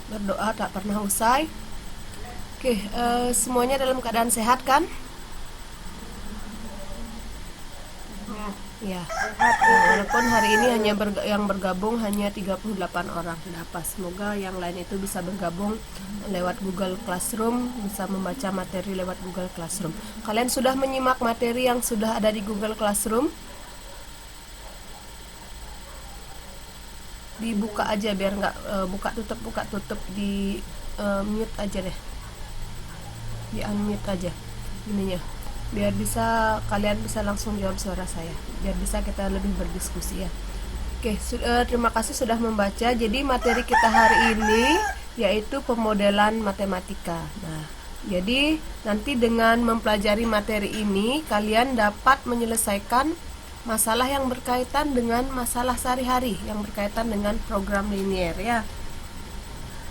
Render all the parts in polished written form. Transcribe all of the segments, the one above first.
Berdoa tak pernah usai. Oke, semuanya dalam keadaan sehat kan? Ya. Walaupun hari ini hanya yang bergabung hanya 38 orang. Tidak apa, semoga yang lain itu bisa bergabung lewat Google Classroom, bisa membaca materi lewat Google Classroom. Kalian sudah menyimak materi yang sudah ada di Google Classroom? Dibuka aja biar nggak buka tutup di mute aja deh, di unmute aja ininya, biar bisa kalian bisa langsung jawab suara saya, biar bisa kita lebih berdiskusi ya. Oke, terima kasih sudah membaca. Jadi materi kita hari ini yaitu pemodelan matematika. Nah, jadi nanti dengan mempelajari materi ini kalian dapat menyelesaikan masalah yang berkaitan dengan masalah sehari-hari yang berkaitan dengan program linier ya.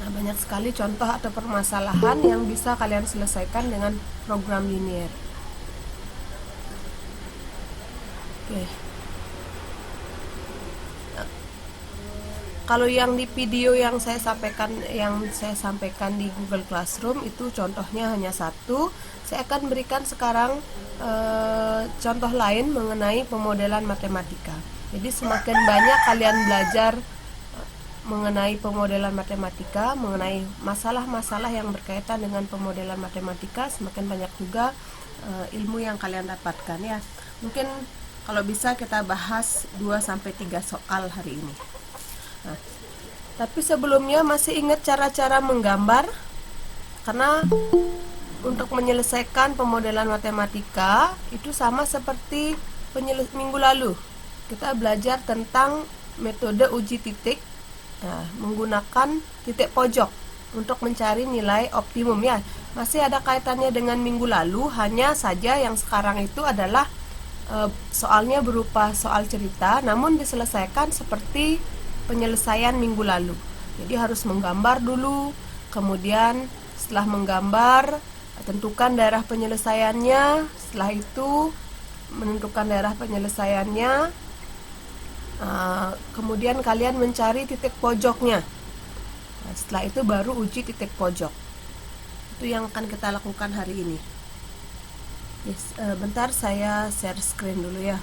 Nah, banyak sekali contoh atau permasalahan yang bisa kalian selesaikan dengan program linier. Oke. Kalau yang di video yang saya sampaikan di Google Classroom itu contohnya hanya satu. Saya akan berikan sekarang contoh lain mengenai pemodelan matematika. Jadi semakin banyak kalian belajar mengenai pemodelan matematika, mengenai masalah-masalah yang berkaitan dengan pemodelan matematika, semakin banyak juga ilmu yang kalian dapatkan ya. Mungkin kalau bisa kita bahas 2-3 soal hari ini. Nah, tapi sebelumnya masih ingat cara-cara menggambar? Karena untuk menyelesaikan pemodelan matematika itu sama seperti minggu lalu. Kita belajar tentang metode uji titik, menggunakan titik pojok untuk mencari nilai optimum ya. Masih ada kaitannya dengan minggu lalu, hanya saja yang sekarang itu adalah soalnya berupa soal cerita, namun diselesaikan seperti penyelesaian minggu lalu. Jadi harus menggambar dulu, kemudian setelah menggambar tentukan daerah penyelesaiannya, setelah itu menentukan daerah penyelesaiannya, kemudian kalian mencari titik pojoknya. Nah, setelah itu baru uji titik pojok. Itu yang akan kita lakukan hari ini. Yes, bentar saya share screen dulu ya.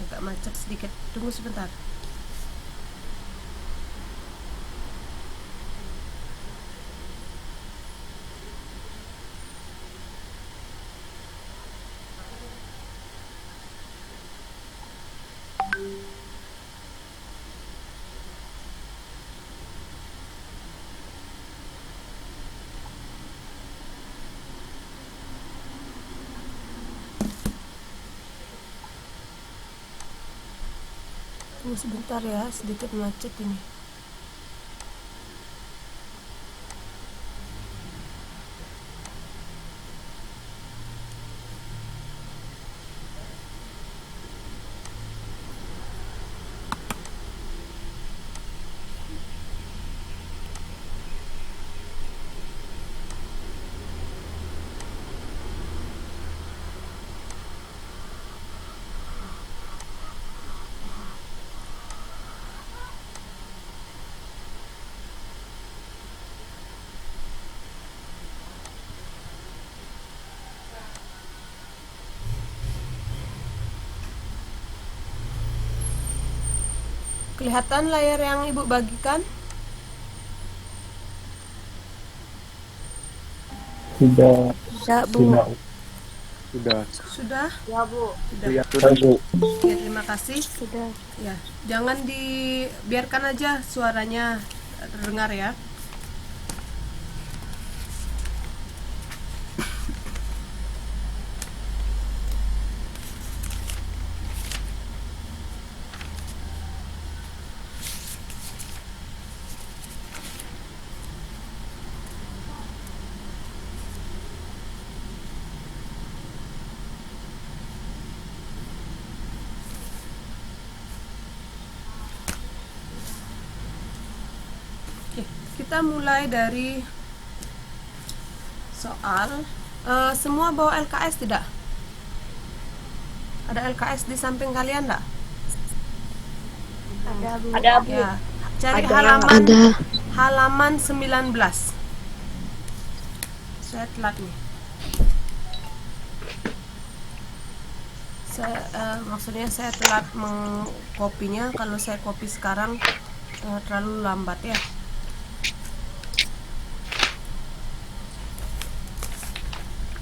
Agak macet sedikit, tunggu sebentar. Tunggu sebentar ya, sedikit macet ini. Kelihatan layar yang Ibu bagikan? Sudah, Sudah, Bu. sudah, Sudah. Sudah? Ya, Bu. Sudah. Ya, sudah, sudah. Bu. Oke, terima kasih. Sudah. Ya, jangan dibiarkan aja suaranya terdengar ya. Oke, kita mulai dari soal. Semua bawa LKS tidak? Ada LKS di samping kalian enggak? Ada, Bu. Ada, Bu. Ya, cari Ada. halaman Ada. halaman 19. Saya telat nih. Maksudnya saya telat mengkopinya. Kalau saya copy sekarang terlalu lambat ya.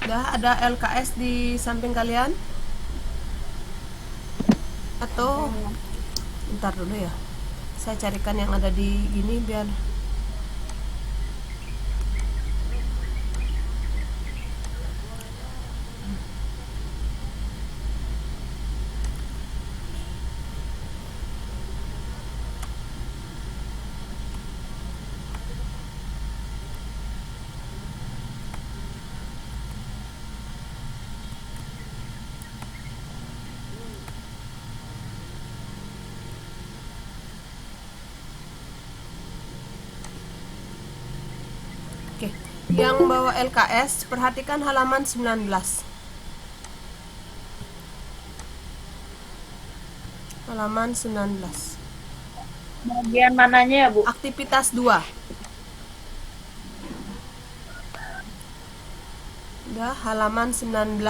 Udah ada LKS di samping kalian? Atau bentar dulu ya. Saya carikan yang ada di gini biar Oke, yang bawa LKS, perhatikan halaman 19. Halaman 19. Bagian mananya ya, Bu? Aktivitas 2. Udah, halaman 19,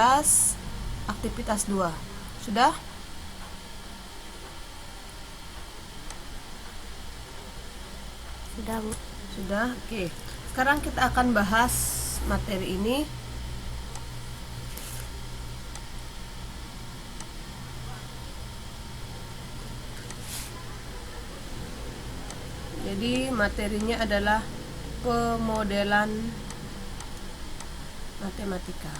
aktivitas 2. Sudah? Sudah, Bu. Sudah, oke. Sekarang kita akan bahas materi ini. Jadi materinya adalah pemodelan matematika.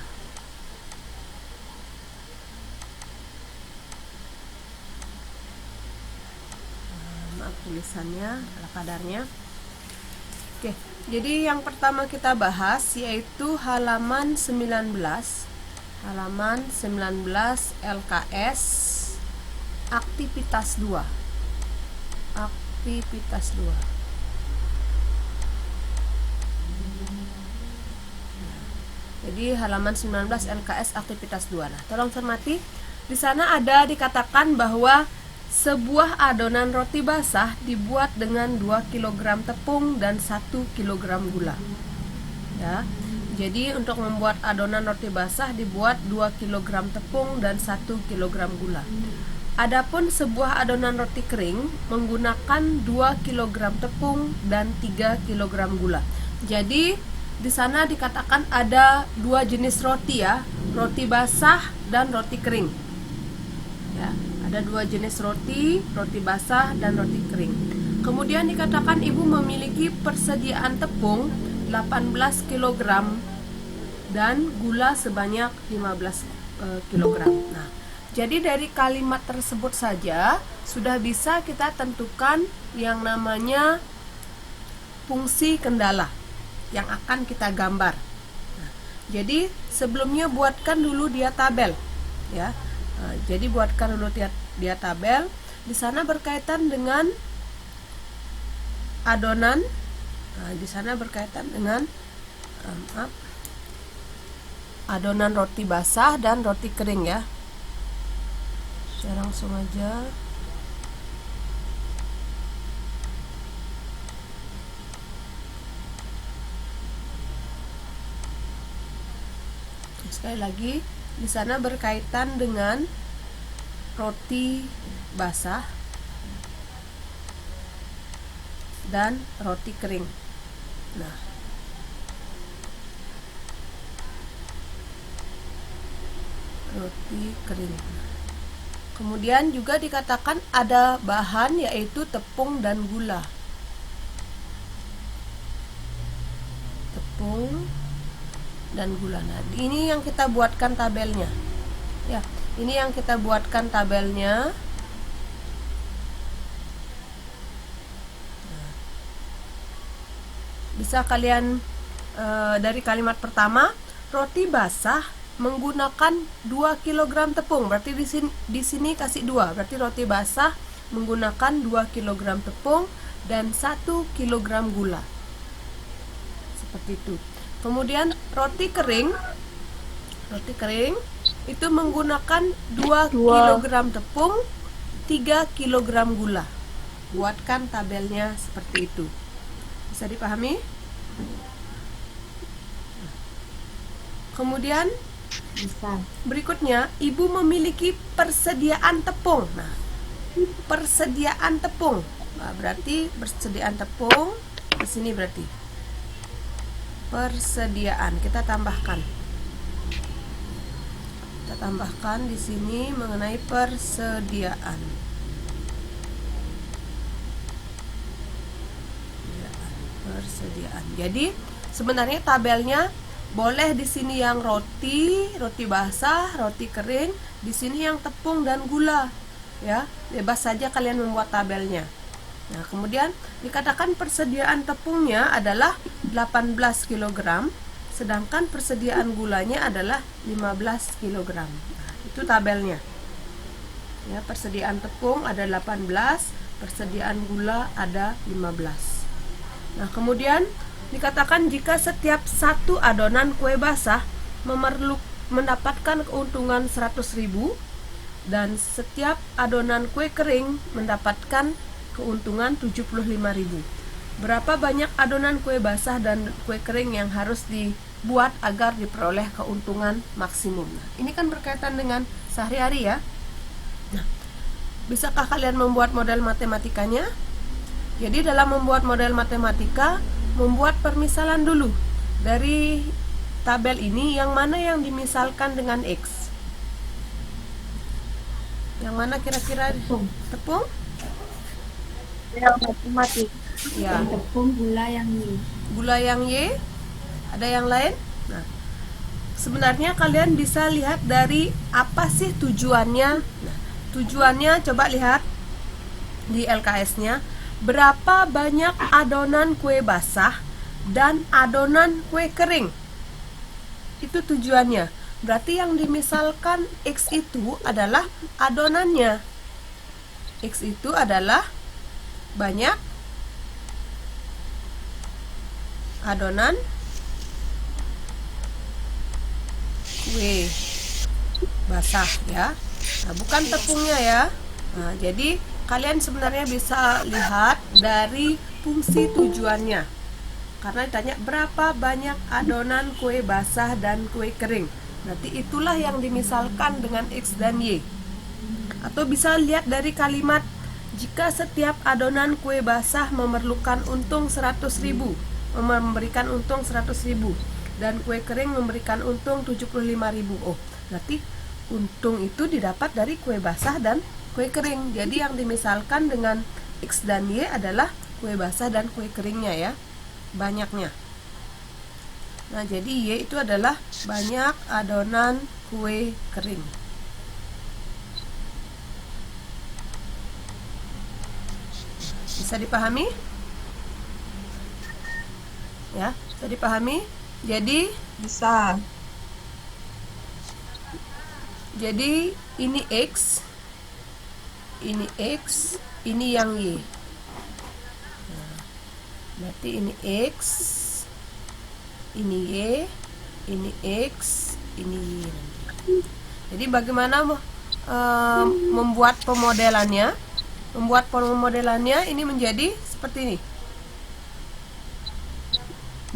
Maaf tulisannya, ala kadarnya. Oke, jadi yang pertama kita bahas yaitu halaman 19. Halaman 19 LKS aktivitas 2. Aktivitas 2. Jadi halaman 19 LKS aktivitas 2. Nah, tolong cermati. Di sana ada dikatakan bahwa sebuah adonan roti basah dibuat dengan 2 kg tepung dan 1 kg gula. Ya. Jadi untuk membuat adonan roti basah dibuat 2 kg tepung dan 1 kg gula. Adapun sebuah adonan roti kering menggunakan 2 kg tepung dan 3 kg gula. Jadi di sana dikatakan ada 2 jenis roti ya, roti basah dan roti kering. Ya, ada 2 jenis roti, roti basah dan roti kering. Kemudian dikatakan ibu memiliki persediaan tepung 18 kg dan gula sebanyak 15 kg. Nah, jadi dari kalimat tersebut saja sudah bisa kita tentukan yang namanya fungsi kendala yang akan kita gambar. Nah, jadi sebelumnya buatkan dulu dia tabel, ya. Nah, jadi buatkan dulu dia tabel. Di sana berkaitan dengan adonan. Nah, di sana berkaitan dengan adonan roti basah dan roti kering ya. Saya langsung aja. Sekali lagi, di sana berkaitan dengan roti basah dan roti kering. Nah, roti kering. Kemudian juga dikatakan ada bahan yaitu tepung dan gula. Tepung dan gula. Nah, ini yang kita buatkan tabelnya. Ya, ini yang kita buatkan tabelnya. Nah, bisa kalian dari kalimat pertama, roti basah menggunakan 2 kg tepung. Berarti di sini kasih 2. Berarti roti basah menggunakan 2 kg tepung dan 1 kg gula. Seperti itu. Kemudian roti kering itu menggunakan 2 kg tepung, 3 kg gula. Buatkan tabelnya seperti itu. Bisa dipahami? Kemudian Bisa. berikutnya, ibu memiliki persediaan tepung. Nah, persediaan tepung. Nah, berarti persediaan tepung di sini berarti persediaan. Kita tambahkan di sini mengenai persediaan. Persediaan. Jadi sebenarnya tabelnya boleh di sini yang roti basah, roti kering, di sini yang tepung dan gula. Ya, bebas saja kalian membuat tabelnya. Nah, kemudian dikatakan persediaan tepungnya adalah 18 kg, sedangkan persediaan gulanya adalah 15 kg. Nah, itu tabelnya. Ya, persediaan tepung ada 18, persediaan gula ada 15. Nah, kemudian dikatakan jika setiap satu adonan kue basah mendapatkan keuntungan 100.000 dan setiap adonan kue kering mendapatkan keuntungan 75.000. Berapa banyak adonan kue basah dan kue kering yang harus dibuat agar diperoleh keuntungan maksimum? Nah, ini kan berkaitan dengan sehari-hari ya. Nah, bisakah kalian membuat model matematikanya? Jadi dalam membuat model matematika, membuat permisalan dulu. Dari tabel ini, yang mana yang dimisalkan dengan X? Yang mana kira-kira? Tepung? Yang matematik. Ya. Yang tepung, gula yang Y. Gula yang Y. Ada yang lain? Nah, sebenarnya kalian bisa lihat dari apa sih tujuannya. Nah, tujuannya coba lihat di LKS-nya. Berapa banyak adonan kue basah dan adonan kue kering? Itu tujuannya. Berarti yang dimisalkan X itu adalah adonannya. X itu adalah banyak adonan kue basah ya. Nah, bukan tepungnya ya. Nah, jadi kalian sebenarnya bisa lihat dari fungsi tujuannya. Karena ditanya berapa banyak adonan kue basah dan kue kering. Berarti itulah yang dimisalkan dengan X dan Y. Atau bisa lihat dari kalimat jika setiap adonan kue basah memerlukan untung 100.000, memberikan untung 100.000, dan kue kering memberikan untung 75.000. Oh, berarti untung itu didapat dari kue basah dan kue kering. Jadi yang dimisalkan dengan X dan Y adalah kue basah dan kue keringnya ya, banyaknya. Nah, jadi Y itu adalah banyak adonan kue kering. Bisa dipahami? Ya, bisa dipahami? Jadi Bisa. Jadi ini X, ini yang Y. Nah, berarti ini X, ini Y, ini X, ini Y. Jadi bagaimana membuat pemodelannya? Membuat pemodelannya ini menjadi seperti ini.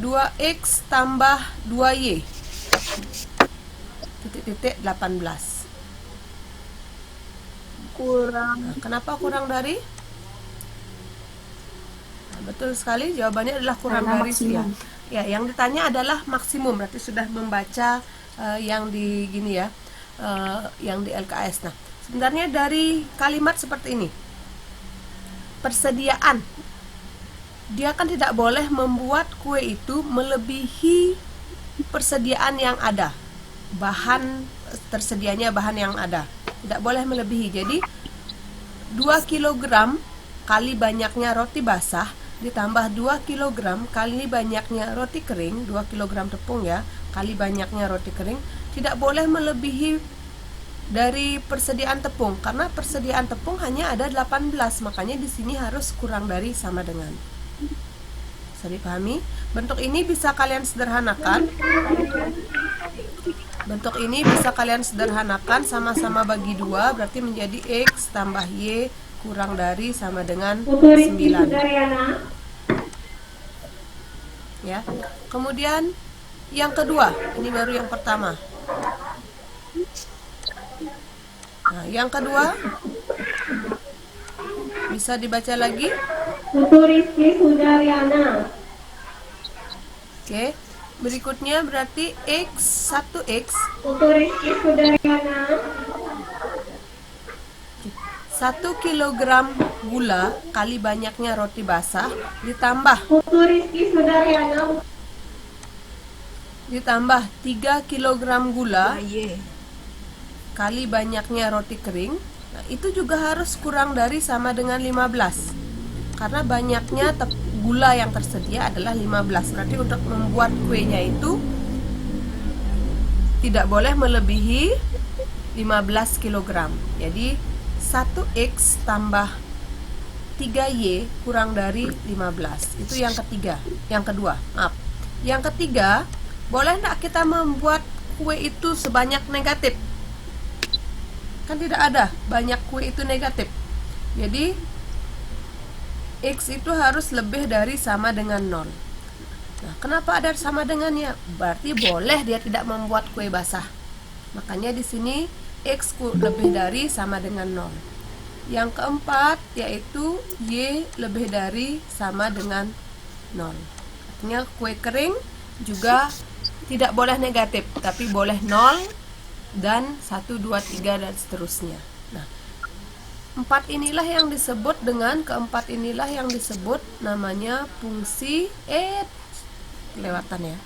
2X tambah 2Y titik-titik 18. Kurang. Nah, kenapa kurang dari? Nah, betul sekali, jawabannya adalah kurang Karena dari maksimum. ya. Ya, yang ditanya adalah maksimum. Berarti sudah membaca yang di gini ya. yang di LKS. Nah, sebenarnya dari kalimat seperti ini, persediaan, dia kan tidak boleh membuat kue itu melebihi persediaan yang ada, tersedianya bahan yang ada, tidak boleh melebihi. Jadi 2 kg kali banyaknya roti basah ditambah 2 kg kali banyaknya roti kering, 2 kg tepung ya, kali banyaknya roti kering, tidak boleh melebihi dari persediaan tepung, karena persediaan tepung hanya ada 18, makanya di sini harus kurang dari sama dengan. Bisa dipahami? Bentuk ini bisa kalian sederhanakan. Bentuk ini bisa kalian sederhanakan, sama-sama bagi 2, berarti menjadi X tambah Y kurang dari sama dengan 9. Ya. Kemudian yang kedua, ini baru yang pertama. Nah, yang kedua bisa dibaca lagi. Rizky Sudaryana. Oke. Berikutnya berarti X 1X Rizky Sudaryana. 1 kg gula kali banyaknya roti basah ditambah Rizky Sudaryana. 3 kg gula kali banyaknya roti kering. Nah, itu juga harus kurang dari sama dengan 15, karena banyaknya gula yang tersedia adalah 15. Berarti untuk membuat kuenya itu tidak boleh melebihi 15 kg. Jadi 1X tambah 3Y kurang dari 15. Itu yang ketiga. Yang kedua, maaf. Yang ketiga, boleh enggak kita membuat kue itu sebanyak negatif? Kan tidak ada banyak kue itu negatif. Jadi X itu harus lebih dari sama dengan 0. Nah, kenapa ada sama dengannya? Berarti boleh dia tidak membuat kue basah. Makanya di sini X lebih dari sama dengan 0. Yang keempat yaitu Y lebih dari sama dengan 0. Artinya kue kering juga tidak boleh negatif, tapi boleh 0 dan 1, 2, 3 dan seterusnya. Nah, keempat inilah yang disebut namanya fungsi kelewatan ya.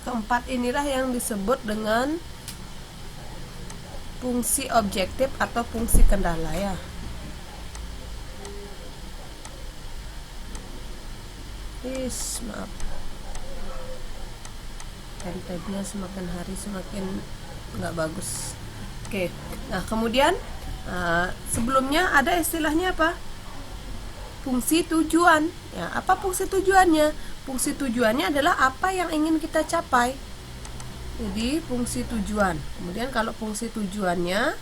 Keempat inilah yang disebut dengan fungsi objektif atau fungsi kendala ya. Maaf, tab-tabnya semakin hari semakin nggak bagus. Oke, nah kemudian sebelumnya ada istilahnya apa? Fungsi tujuan. Ya, apa fungsi tujuannya? Fungsi tujuannya adalah apa yang ingin kita capai. Jadi fungsi tujuan. Kemudian kalau fungsi tujuannya,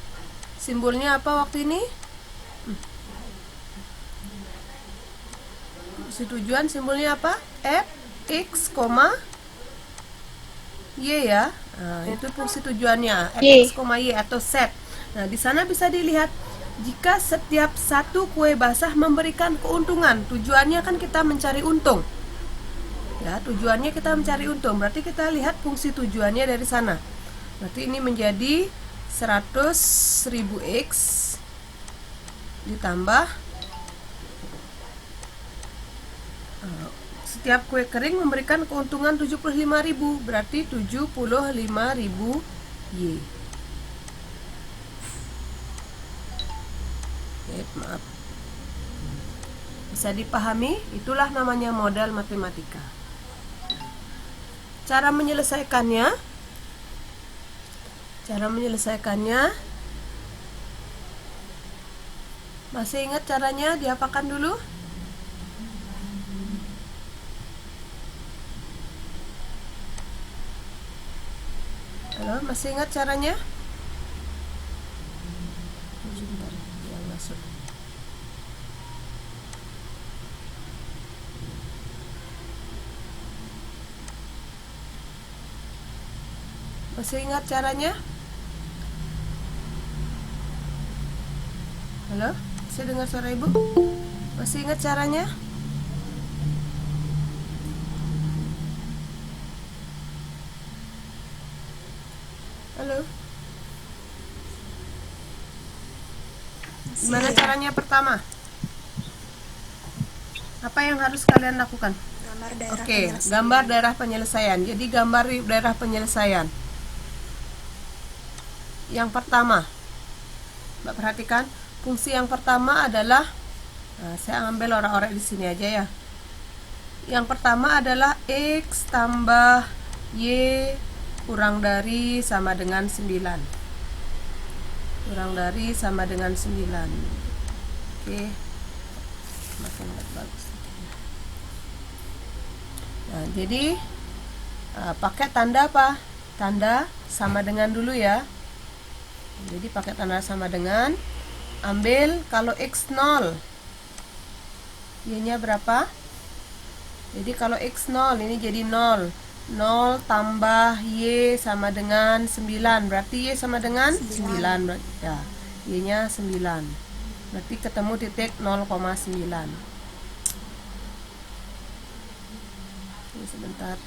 simbolnya apa waktu ini? Fungsi tujuan simbolnya apa? F, X, Y ya. Nah, itu fungsi tujuannya, F, X, Y atau set. Nah, di sana bisa dilihat jika setiap satu kue basah memberikan keuntungan, tujuannya kan kita mencari untung. Ya, tujuannya kita mencari untung. Berarti kita lihat fungsi tujuannya dari sana. Berarti ini menjadi 100.000 X ditambah setiap kue kering memberikan keuntungan 75.000, berarti 75.000 Y. Maaf. Bisa dipahami? Itulah namanya model matematika. Cara menyelesaikannya masih ingat caranya? Diapakan dulu? Hah, masih ingat caranya? Sebentar, yang masuk. Masih ingat caranya? Halo? Saya dengar suara ibu. Masih ingat caranya? Halo? Gimana caranya pertama? Apa yang harus kalian lakukan? Gambar daerah Oke, gambar daerah penyelesaian. Jadi gambar daerah penyelesaian. Yang pertama, Mbak perhatikan, fungsi yang pertama adalah, saya ambil orang-orang di sini aja ya. Yang pertama adalah X tambah Y kurang dari sama dengan 9. Kurang dari sama dengan 9. Oke. Makin bagus. Nah, jadi pakai tanda apa? Tanda sama dengan dulu ya. Jadi pakai tanda sama dengan. Ambil kalau X 0, Y-nya berapa? Jadi kalau X 0 ini jadi 0. 0 tambah Y sama dengan 9. Berarti Y sama dengan 9. Ya, Y-nya 9. Berarti ketemu titik 0,9. Ini sebentar.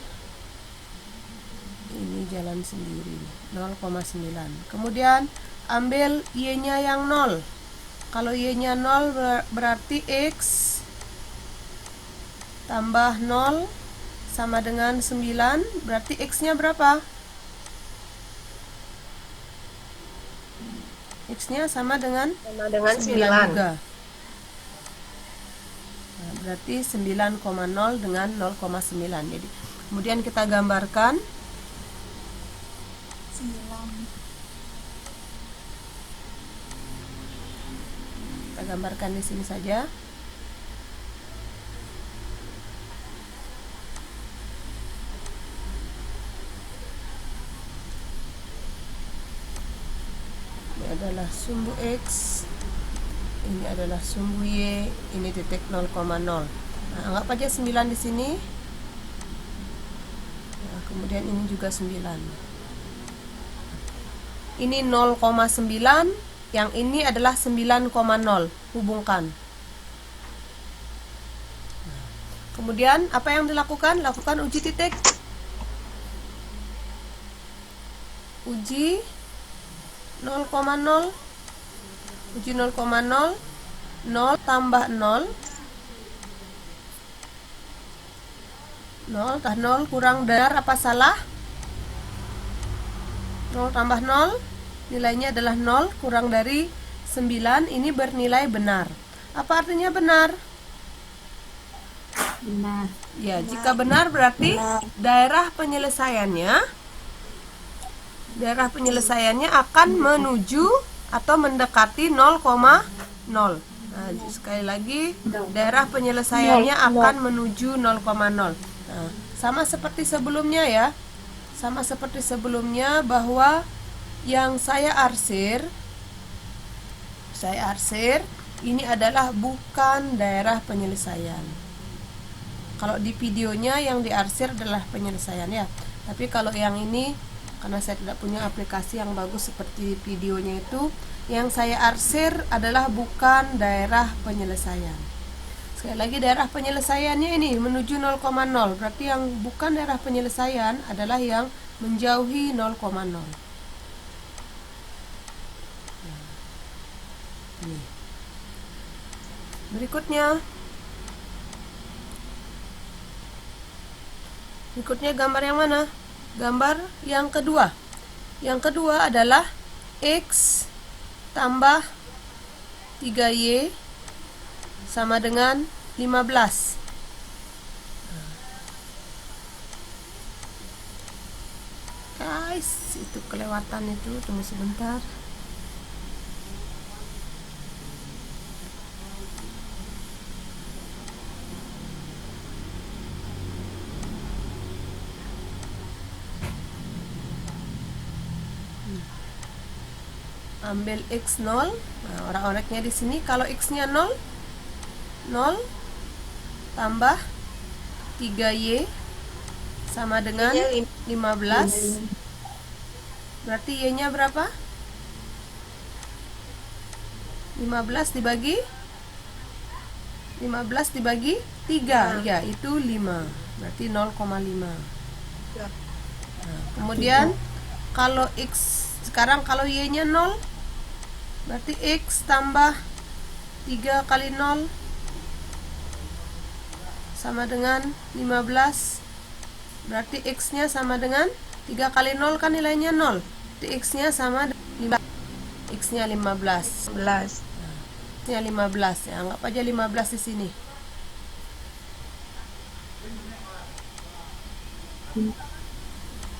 Ini jalan sendiri. 0,9. Kemudian ambil Y-nya yang 0. Kalau Y-nya 0 berarti X tambah 0 sama dengan 9. Berarti X-nya berapa? X-nya sama dengan 9 juga. Nah, berarti 9,0 dengan 0,9. Jadi kemudian kita gambarkan. 9. Kita gambarkan di sini saja. Ini adalah sumbu X, ini adalah sumbu Y, ini titik 0,0. Nah, anggap aja 9 di sini. Nah, kemudian ini juga 9. Ini 0,9, yang ini adalah 9,0. Hubungkan. Kemudian apa yang dilakukan? Lakukan uji titik. Uji 0,0. Uji 0,0. 0 tambah 0. 0 tambah 0 kurang dari apa salah? 0 tambah 0. Nilainya adalah 0 kurang dari 9. Ini bernilai benar. Apa artinya benar? Benar. Ya, jika benar berarti daerah penyelesaiannya akan menuju atau mendekati 0,0. Nah, sekali lagi daerah penyelesaiannya akan menuju 0,0. Nah, sama seperti sebelumnya ya. Sama seperti sebelumnya bahwa yang saya arsir ini adalah bukan daerah penyelesaian. Kalau di videonya yang diarsir adalah penyelesaian ya. Tapi kalau yang ini, karena saya tidak punya aplikasi yang bagus seperti videonya itu, yang saya arsir adalah bukan daerah penyelesaian. Sekali lagi, daerah penyelesaiannya ini menuju 0,0. Berarti yang bukan daerah penyelesaian adalah yang menjauhi 0,0. Ini. Berikutnya gambar yang mana? Gambar yang kedua. Yang kedua adalah X tambah 3Y sama dengan 15. Guys, itu kelewatan itu, tunggu sebentar. ambil X 0. Nah, orak-oreknya di sini. Kalau X-nya 0, 0 tambah 3Y sama dengan 15. Berarti Y-nya berapa? 15 dibagi 3. Ya, itu 5. Berarti 0,5. Nah, kemudian kalau X sekarang kalau Y-nya 0, berarti X tambah 3 kali 0 sama dengan 15. Berarti X-nya sama dengan 3 kali 0 kan nilainya 0. Berarti X-nya sama 15. X-nya 15. 11. X-nya 15. Ya, anggap aja 15 di sini.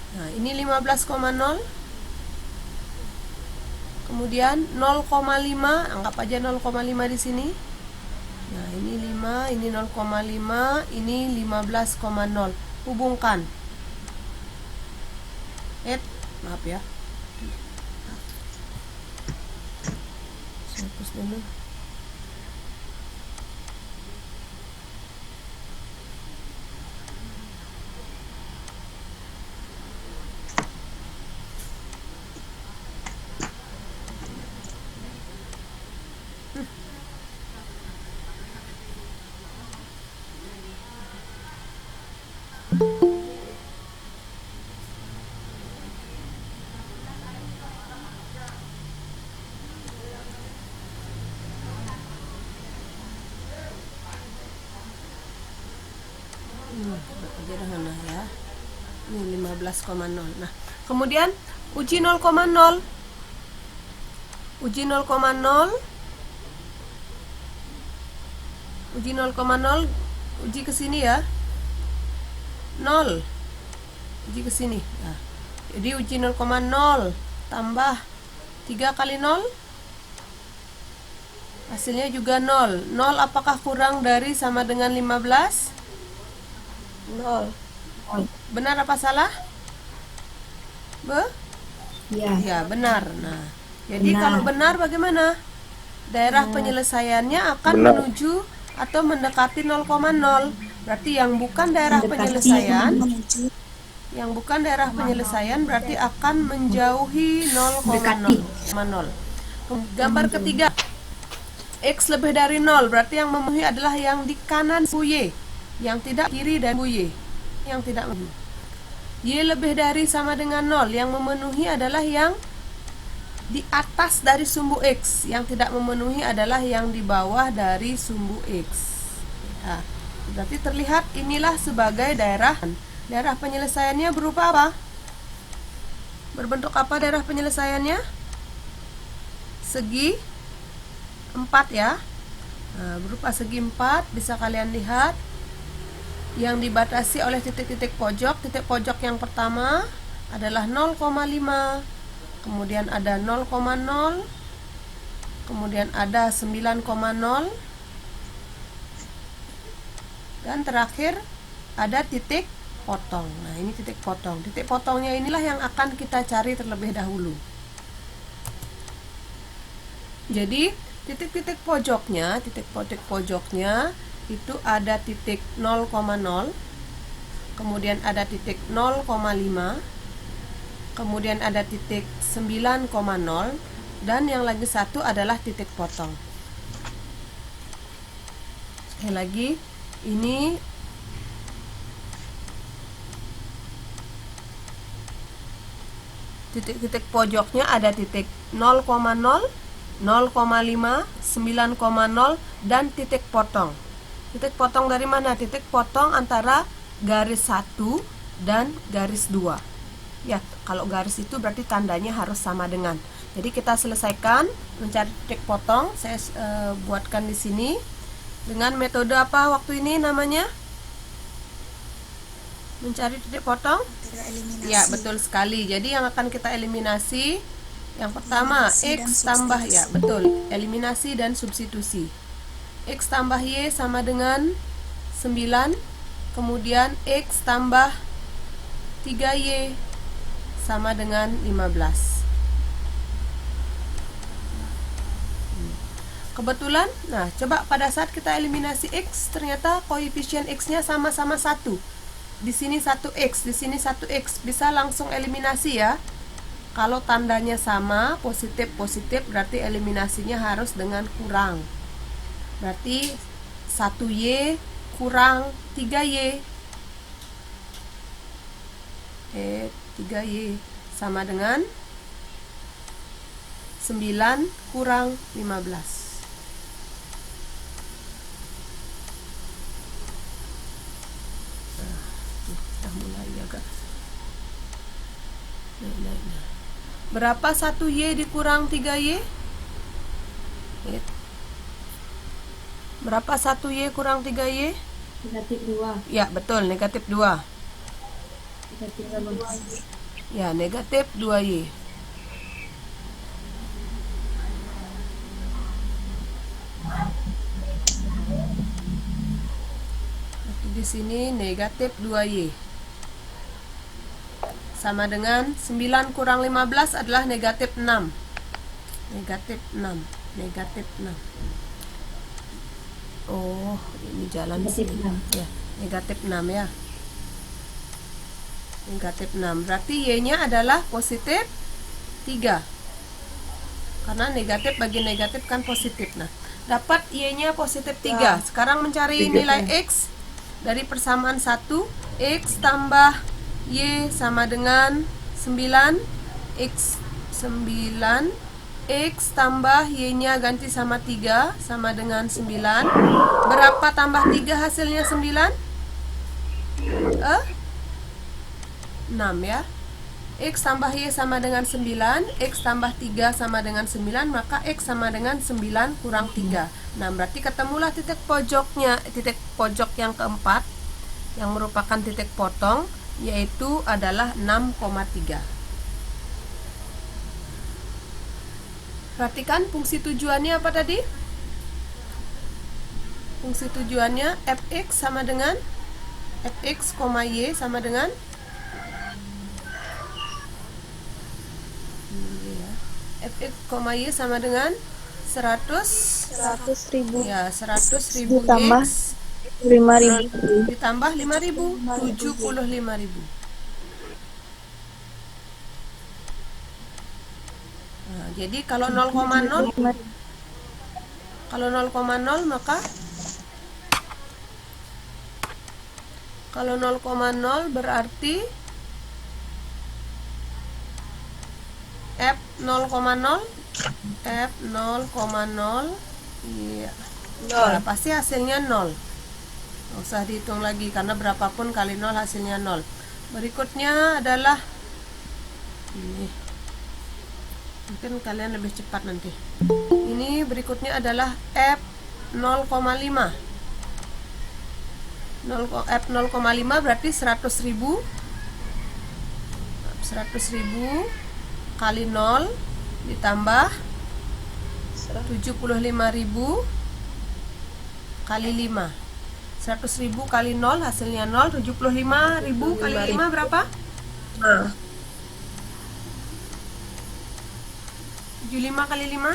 Nah, ini 15,0. Kemudian 0,5, anggap aja 0,5 di sini. Nah, ini 5, ini 0,5, ini 15,0. Hubungkan. Maaf ya. Saya hapus dulu. Sederhana ya. Ini 15,0. Nah, kemudian uji 0,0. Uji 0,0. Uji 0,0. Uji ke sini ya. 0. Uji ke sini. Nah, jadi uji 0,0 tambah 3 kali 0. Hasilnya juga 0. 0 apakah kurang dari sama dengan 15? 0. Benar apa salah? Ya. Ya, benar. Nah, jadi Benar. kalau benar bagaimana? Daerah penyelesaiannya akan menuju atau mendekati 0,0. Berarti yang bukan daerah penyelesaian, berarti akan menjauhi 0,0. Gambar ketiga. X lebih dari 0, berarti yang memenuhi adalah yang di kanan sumbu Y, yang tidak kiri dan Y, yang tidak memenuhi. Y lebih dari sama dengan 0, yang memenuhi adalah yang di atas dari sumbu X, yang tidak memenuhi adalah yang di bawah dari sumbu X. Nah, berarti terlihat inilah sebagai daerah. Daerah penyelesaiannya berupa apa? Berbentuk apa daerah penyelesaiannya? Segi 4 ya. Nah, berupa segi 4, bisa kalian lihat yang dibatasi oleh titik-titik pojok. Titik pojok yang pertama adalah 0,5, kemudian ada 0,0, kemudian ada 9,0, dan terakhir ada titik potong. Nah, ini titik potong. Titik potongnya inilah yang akan kita cari terlebih dahulu. Jadi titik-titik pojoknya, itu ada titik 0,0, kemudian ada titik 0,5, kemudian ada titik 9,0, dan yang lagi satu adalah titik potong. Sekali lagi, ini titik-titik pojoknya ada titik 0,0, 0,5, 9,0, dan titik potong. Titik potong dari mana? Titik potong antara garis 1 dan garis 2. Ya, kalau garis itu berarti tandanya harus sama dengan. Jadi kita selesaikan mencari titik potong. Saya buatkan di sini dengan metode apa waktu ini namanya? Mencari titik potong? Ya, betul sekali. Jadi yang akan kita eliminasi yang pertama, X tambah, ya betul, eliminasi dan substitusi. X tambah Y sama dengan 9, kemudian X tambah 3Y sama dengan 15. Kebetulan, nah coba pada saat kita eliminasi X, ternyata koefisien X-nya sama-sama 1. Di sini 1X, di sini 1X. Bisa langsung eliminasi ya. Kalau tandanya sama, positif-positif, berarti eliminasinya harus dengan kurang. Berarti 1Y kurang 3Y. 3Y sama dengan 9 kurang 15. Sudah mulai agak naik. Berapa 1Y dikurang 3Y? Berapa 1Y kurang 3Y? Negatif 2. Ya, betul, negatif 2. Negatif 2. Ya, negatif 2Y. Di sini negatif 2Y. Sama dengan 9 kurang 15 adalah negatif 6. Negatif 6. Negatif 6. Oh, ini jalan Negatif sini. 6. Ya, negatif 6 ya. Negatif 6. Berarti Y-nya adalah positif 3. Karena negatif bagi negatif kan positif. Nah, dapat Y-nya positif 3. Sekarang mencari nilai X dari persamaan 1. X tambah Y sama dengan 9. X 9. X tambah Y-nya ganti sama 3 sama dengan 9. Berapa tambah 3 hasilnya 9? 6 ya. X tambah Y sama dengan 9. X tambah 3 sama dengan 9. Maka X sama dengan 9 kurang 3. Nah, berarti ketemulah titik pojoknya. Titik pojok yang keempat, yang merupakan titik potong, yaitu adalah 6,3. Perhatikan fungsi tujuannya apa tadi? Fungsi tujuannya fx sama dengan fx, y sama dengan fx, y sama dengan 100.000. ya 100.000 Ditambah X 5.000. ditambah 5.000, 75.000. Nah, jadi kalau 0,0 maka kalau 0,0 berarti F 0,0 F 0,0 iya. Nah, pasti hasilnya 0. Nggak usah dihitung lagi karena berapapun kali 0 hasilnya 0. Berikutnya adalah ini. Mungkin kalian lebih cepat nanti. Ini berikutnya adalah F 0,5. F 0,5 berarti 100.000 kali 0 ditambah 75.000 kali 5. 100.000 kali 0 hasilnya 0. 75.000 kali 5 berapa? 75 kali 5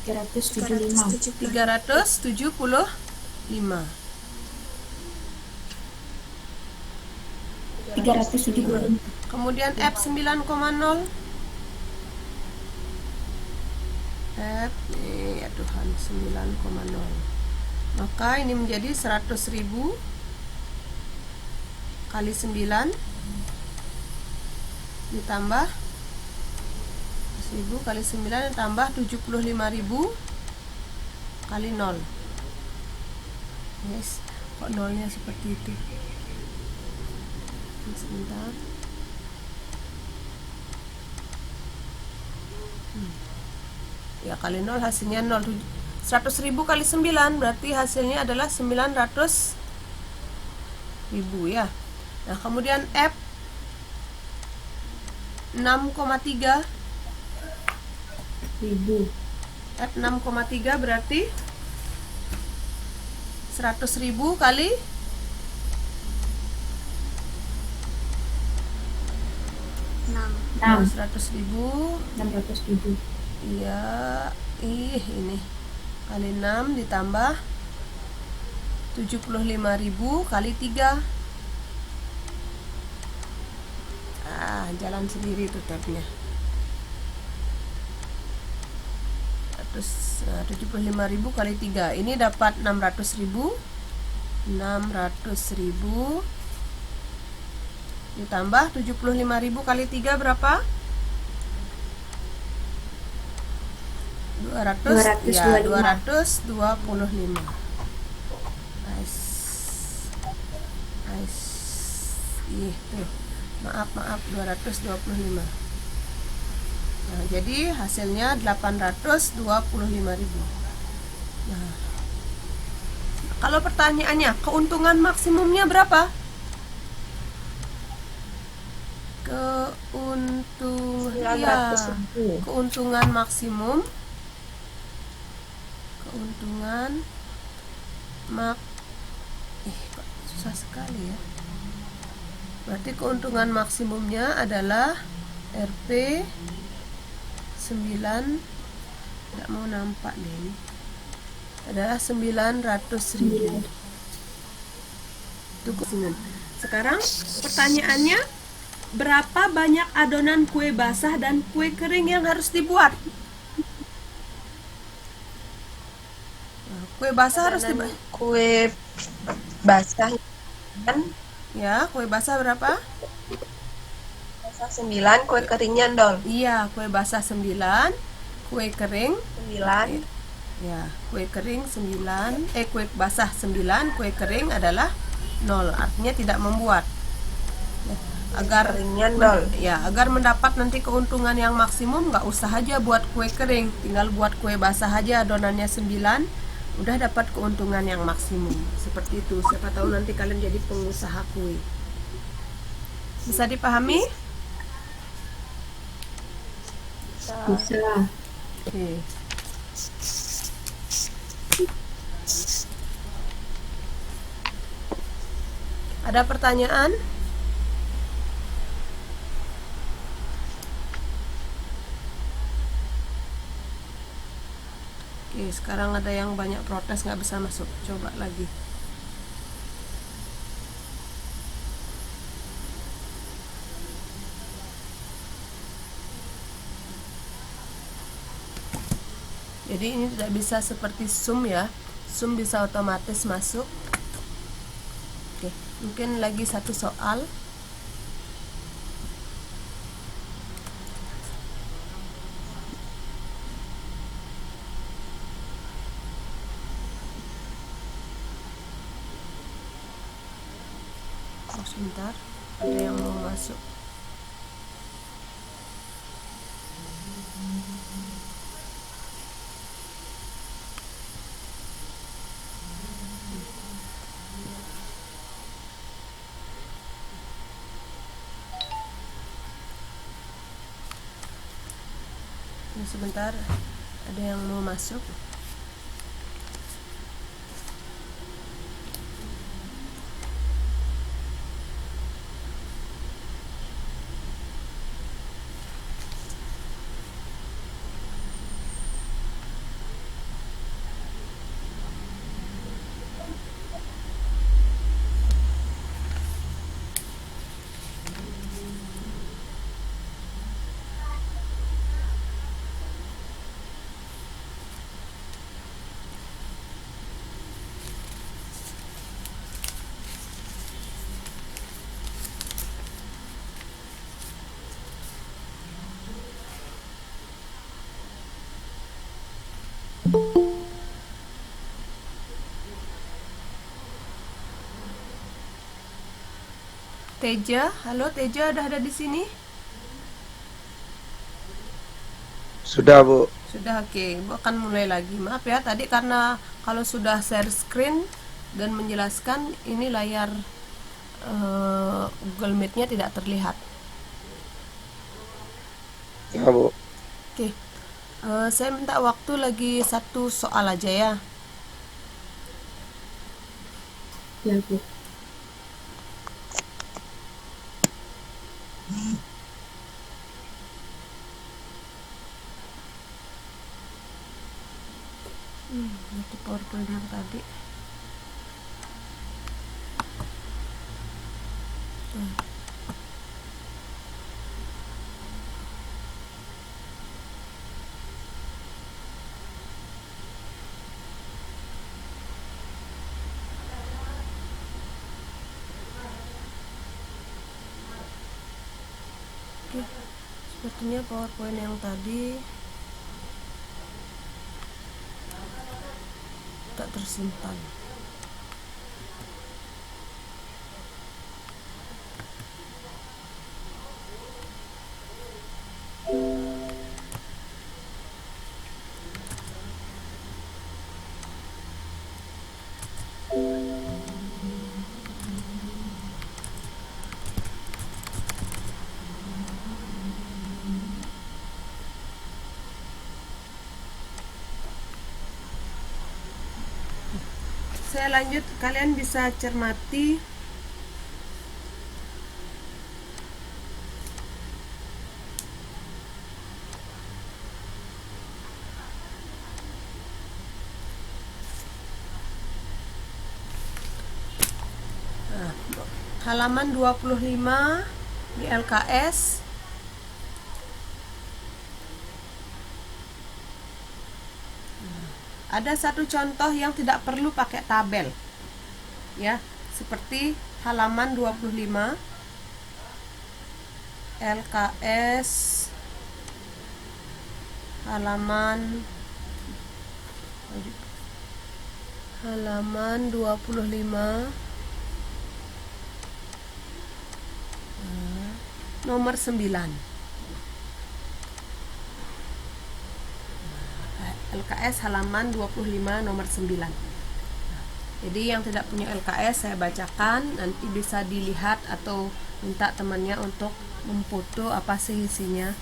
375. 375. 375. Kemudian F 9,0. F ya Tuhan 9,0. Maka ini menjadi 100.000 kali 9 ditambah 1.000 kali 9 ditambah 75.000 kali 0. Yes, kok nolnya seperti itu? Sebentar. Ya, kali 0 hasilnya 0. 100.000 kali 9 berarti hasilnya adalah 900.000 ya. Nah, kemudian F 6,3. F 6,3 berarti 100.000 kali 6. 100.000. 600.000. Iya, ini kali 6 ditambah 75.000 kali 3. Jalan sendiri tuh tabnya. 75.000 kali 3. Ini dapat 600.000. 600.000 ditambah 75.000 kali 3 berapa? 200. Ya, 225. Nice. Tuh. Maaf 225. Nah, jadi hasilnya 825.000. Nah, kalau pertanyaannya keuntungan maksimumnya berapa? Keuntungan maksimum. Kok susah sekali ya. Berarti keuntungan maksimumnya adalah Rp 9, tidak mau nampak nih, adalah 900.000. Sekarang pertanyaannya, berapa banyak adonan kue basah dan kue kering yang harus dibuat? Kue basah harus dibuat. Kue basah kan? Ya, kue basah berapa? Basah 9, kue keringnya 0. Iya, kue basah 9, kue kering 9. ya, kue kering 9, kue basah 9, kue kering adalah 0, artinya tidak membuat. Agar Keringnya 0. agar mendapat nanti keuntungan yang maksimum, nggak usah aja buat kue kering, tinggal buat kue basah aja, adonannya 9, udah dapat keuntungan yang maksimum. Seperti itu. Siapa tahu nanti kalian jadi pengusaha kue. Bisa dipahami? Bisa. Oke. Ada pertanyaan? Oke, sekarang ada yang banyak protes nggak bisa masuk. Coba lagi. Jadi ini tidak bisa seperti Zoom ya. Zoom bisa otomatis masuk. Oke, mungkin lagi satu soal. Sebentar, ada yang mau masuk. Sebentar, ada yang mau masuk. Teja, halo Teja, udah ada di sini? Sudah, Bu. Sudah, oke. Bu akan mulai lagi. Maaf ya, tadi karena kalau sudah share screen dan menjelaskan, ini layar Google Meet-nya tidak terlihat. Ya, Bu. Oke, saya minta waktu lagi satu soal aja ya. Ya, Bu. di PowerPoint yang tadi. Oke, sepertinya PowerPoint yang tadi tak tersimpan. Saya lanjut, kalian bisa cermati halaman 25 di LKS. Ada satu contoh yang tidak perlu pakai tabel, ya, seperti halaman 25 LKS halaman 25 nomor 9. LKS halaman 25 nomor 9. Jadi yang tidak punya LKS saya bacakan, nanti bisa dilihat atau minta temannya untuk memfoto apa sih isinya.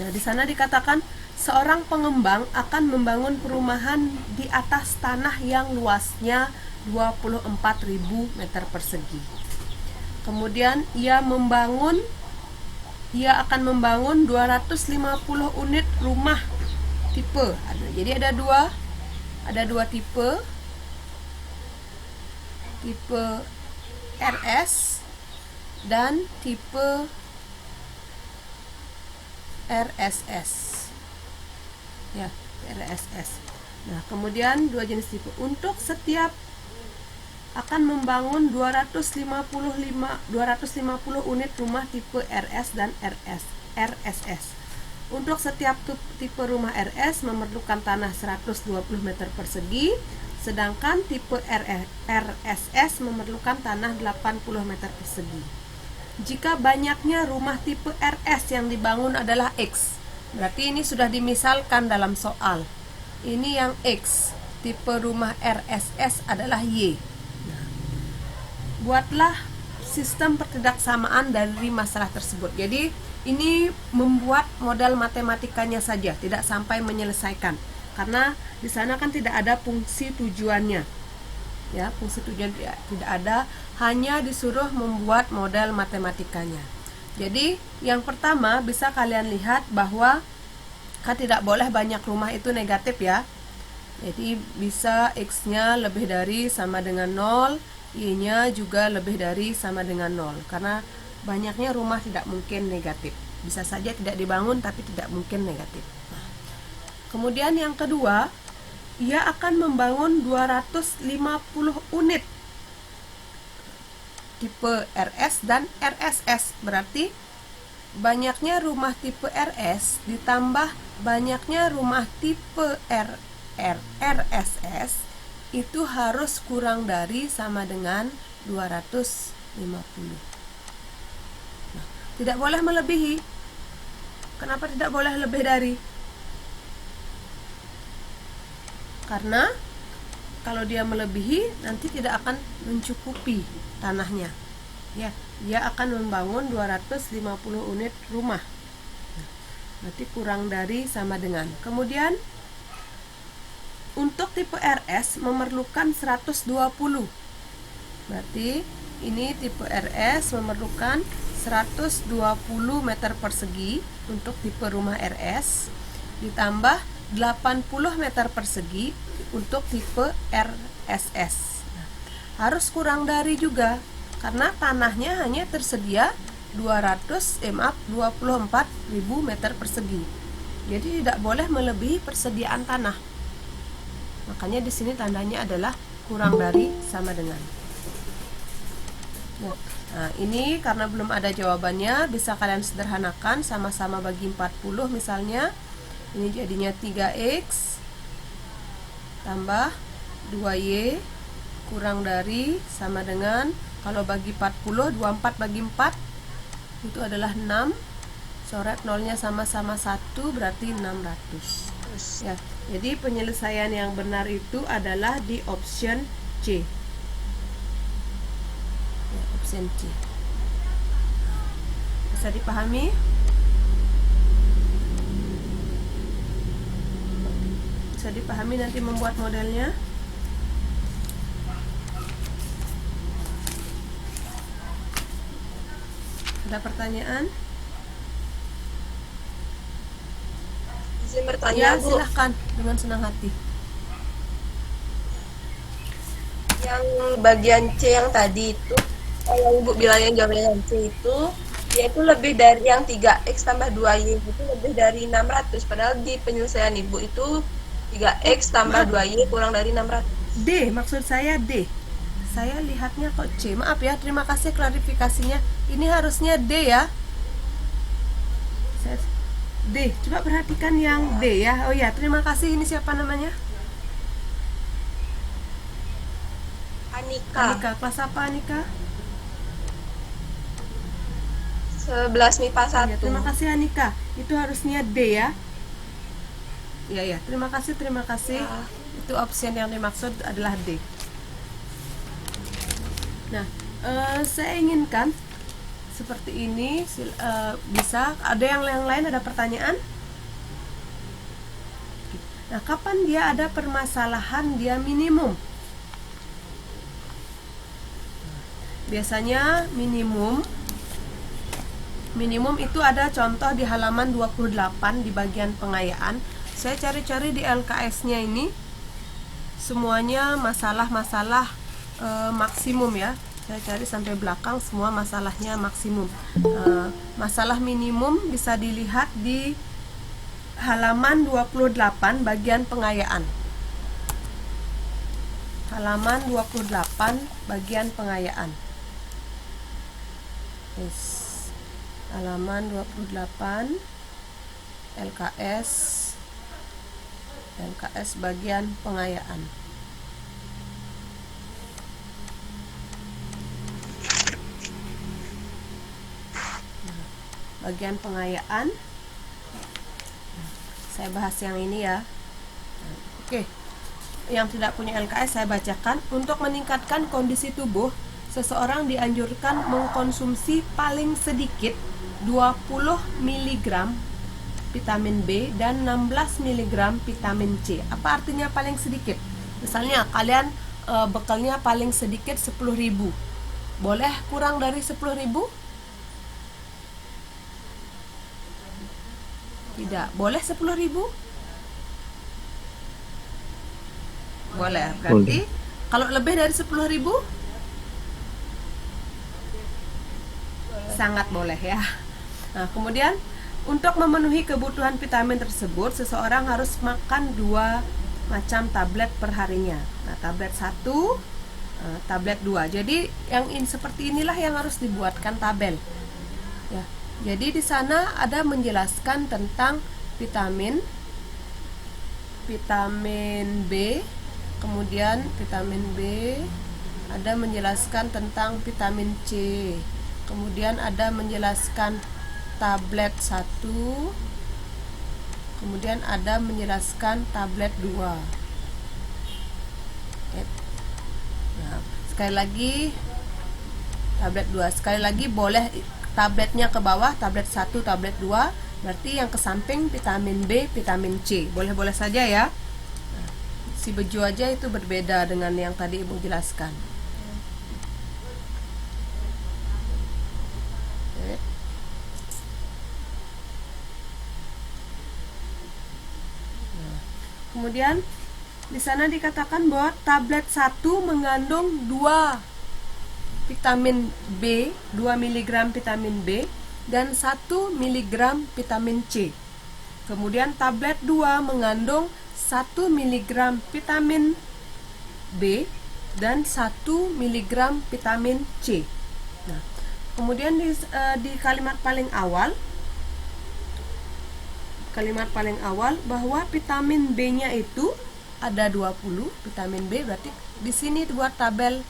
Nah, di sana dikatakan seorang pengembang akan membangun perumahan di atas tanah yang luasnya 24.000 meter persegi. Kemudian ia akan membangun 250 unit rumah tipe. Jadi ada dua tipe RS dan tipe RSS, ya, RSS. Nah, kemudian dua jenis tipe. Untuk setiap akan membangun 250 unit rumah tipe RS dan RSS. Untuk setiap tipe rumah RS memerlukan tanah 120 meter persegi, sedangkan tipe RSS memerlukan tanah 80 meter persegi. Jika banyaknya rumah tipe RS yang dibangun adalah X, berarti ini sudah dimisalkan dalam soal. Ini yang X, tipe rumah RSS adalah Y. Nah, buatlah sistem pertidaksamaan dari masalah tersebut. Jadi ini membuat modal matematikanya saja, tidak sampai menyelesaikan, karena di sana kan tidak ada fungsi tujuannya, ya, fungsi tujuan tidak ada, hanya disuruh membuat modal matematikanya. Jadi yang pertama bisa kalian lihat bahwa kan tidak boleh banyak rumah itu negatif, ya. Jadi bisa X-nya lebih dari sama dengan 0, Y-nya juga lebih dari sama dengan 0, karena banyaknya rumah tidak mungkin negatif. Bisa saja tidak dibangun tapi tidak mungkin negatif. Nah, kemudian yang kedua, ia akan membangun 250 unit tipe RS dan RSS. Berarti banyaknya rumah tipe RS ditambah banyaknya rumah tipe RSS itu harus kurang dari sama dengan 250. Tidak boleh melebihi. Kenapa tidak boleh lebih dari? Karena kalau dia melebihi nanti tidak akan mencukupi tanahnya. Ya, dia akan membangun 250 unit rumah. Berarti kurang dari sama dengan. Kemudian untuk tipe RS memerlukan 120. Berarti ini tipe RS memerlukan 120 meter persegi untuk tipe rumah RS, ditambah 80 meter persegi untuk tipe RSS. Nah, harus kurang dari juga karena tanahnya hanya tersedia 24.000 meter persegi. Jadi tidak boleh melebihi persediaan tanah. Makanya di sini tandanya adalah kurang dari sama dengan. Nah, ini karena belum ada jawabannya, bisa kalian sederhanakan, sama-sama bagi 40 misalnya. Ini jadinya 3x tambah 2y kurang dari sama dengan, kalau bagi 40, 24 bagi 4 itu adalah 6. Coret nolnya sama-sama 1, berarti 600. Ya, jadi penyelesaian yang benar itu adalah di option C. Ya, option C. Bisa dipahami? Bisa dipahami nanti membuat modelnya? Ada pertanyaan? Izin Ya, bertanya, Bu. silahkan dengan senang hati. Yang bagian C yang tadi itu, yang Ibu bilang yang jawaban C itu, dia itu lebih dari yang 3x tambah 2y itu lebih dari 600. Padahal di penyelesaian Ibu itu 3x tambah 2y kurang dari 600. D, maksud saya D. Saya lihatnya kok C. Maaf ya, terima kasih klarifikasinya. Ini harusnya D ya. D, coba perhatikan yang D ya. Oh ya, terima kasih. Ini siapa namanya? Anika. Anika. Kelas apa Anika? 11 MIPA 1. Ya, terima kasih Anika. Itu harusnya D ya. Iya ya, terima kasih, terima kasih. Ya. Itu option yang dimaksud adalah D. Nah, saya inginkan seperti ini. Bisa ada yang lain, ada pertanyaan? Nah, kapan dia ada permasalahan dia minimum? Biasanya minimum itu ada contoh di halaman 28 di bagian pengayaan. Saya cari-cari di LKS-nya ini semuanya masalah-masalah maksimum ya. Saya cari sampai belakang, semua masalahnya maksimum. Masalah minimum bisa dilihat di halaman 28 bagian pengayaan. Halaman 28 bagian pengayaan. Yes. Halaman 28 LKS bagian pengayaan. Bagian pengayaan, saya bahas yang ini ya. Oke, yang tidak punya LKS saya bacakan. Untuk meningkatkan kondisi tubuh, seseorang dianjurkan mengkonsumsi paling sedikit 20 mg vitamin B dan 16 mg vitamin C. Apa artinya paling sedikit? Misalnya kalian bekalnya paling sedikit 10.000. Boleh kurang dari 10.000? Tidak. Boleh 10.000? Boleh. Berarti kalau lebih dari 10.000? Sangat boleh ya. Nah, kemudian untuk memenuhi kebutuhan vitamin tersebut, seseorang harus makan 2 macam tablet perharinya. Nah, tablet 1, tablet 2. Jadi yang seperti inilah yang harus dibuatkan tabel. Ya. Jadi di sana ada menjelaskan tentang vitamin B, kemudian vitamin B, ada menjelaskan tentang vitamin C, kemudian ada menjelaskan tablet 1, kemudian ada menjelaskan tablet 2. Nah, sekali lagi tablet 2, sekali lagi boleh tabletnya ke bawah, tablet 1, tablet 2, berarti yang ke samping vitamin B, vitamin C. Boleh-boleh saja ya. Nah, si Beju aja itu berbeda dengan yang tadi Ibu jelaskan. Oke. Nah, kemudian Di sana dikatakan bahwa tablet 1 mengandung 2 vitamin B, 2 mg vitamin B dan 1 mg vitamin C. Kemudian tablet 2 mengandung 1 mg vitamin B dan 1 mg vitamin C. Nah, kemudian di kalimat paling awal bahwa vitamin B-nya itu ada 20 vitamin B, berarti di sini buat tabel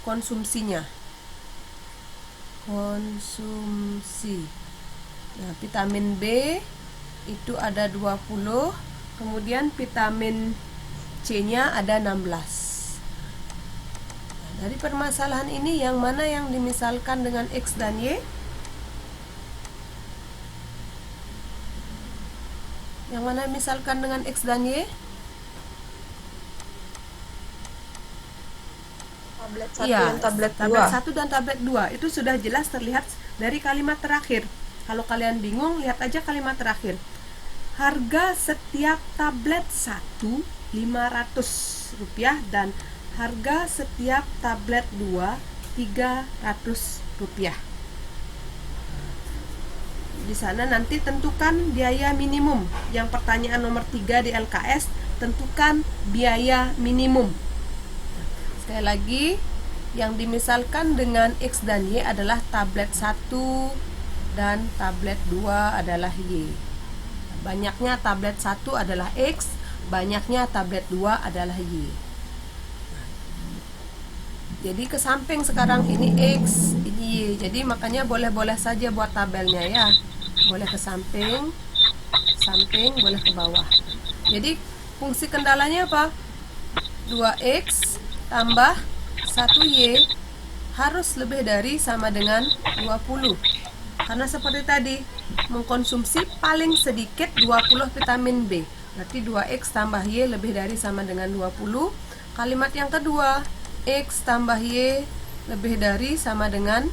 konsumsinya. Nah, vitamin B itu ada 20, kemudian vitamin C-nya ada 16. Nah, dari permasalahan ini yang mana yang dimisalkan dengan X dan Y? Yang mana misalkan dengan X dan Y? Tablet 1 Iya, dan tablet 2. tablet 1 dan tablet 2 itu sudah jelas terlihat dari kalimat terakhir. Kalau kalian bingung, lihat aja kalimat terakhir. Harga setiap tablet 1 Rp500 dan harga setiap tablet 2 Rp300. Di sana nanti tentukan biaya minimum. Yang pertanyaan nomor 3 di LKS, tentukan biaya minimum. Sekali lagi, yang dimisalkan dengan X dan Y adalah tablet 1 dan tablet 2 adalah Y. Banyaknya tablet 1 adalah X, banyaknya tablet 2 adalah Y. Jadi ke samping sekarang ini X, ini Y. Jadi makanya boleh-boleh saja buat tabelnya ya. Boleh ke samping, boleh ke bawah. Jadi fungsi kendalanya apa? 2X tambah 1Y harus lebih dari sama dengan 20. Karena seperti tadi, mengkonsumsi paling sedikit 20 vitamin B. Berarti 2X tambah Y lebih dari sama dengan 20. Kalimat yang kedua, X tambah Y lebih dari sama dengan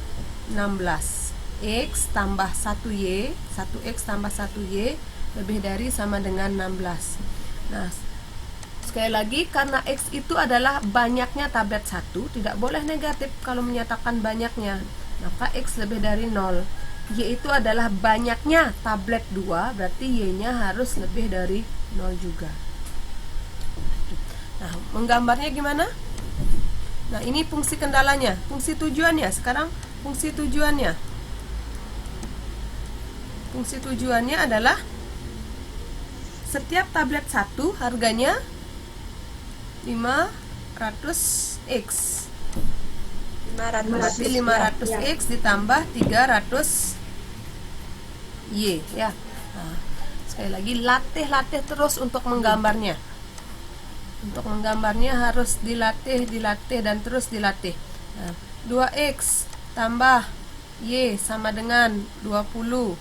16. X tambah 1Y, 1X tambah 1Y lebih dari sama dengan 16. Nah, sekali lagi, karena X itu adalah banyaknya tablet 1, tidak boleh negatif kalau menyatakan banyaknya. Maka X lebih dari 0. Y itu adalah banyaknya tablet 2, berarti Y-nya harus lebih dari 0 juga. Nah, menggambarnya gimana? Nah, ini fungsi kendalanya. Fungsi tujuannya, sekarang fungsi tujuannya. Fungsi tujuannya adalah setiap tablet 1 harganya 500X. 500X ditambah 300Y ya. Nah, sekali lagi latih terus untuk menggambarnya. Untuk menggambarnya harus dilatih dan terus dilatih. Nah, 2X tambah Y sama dengan 20.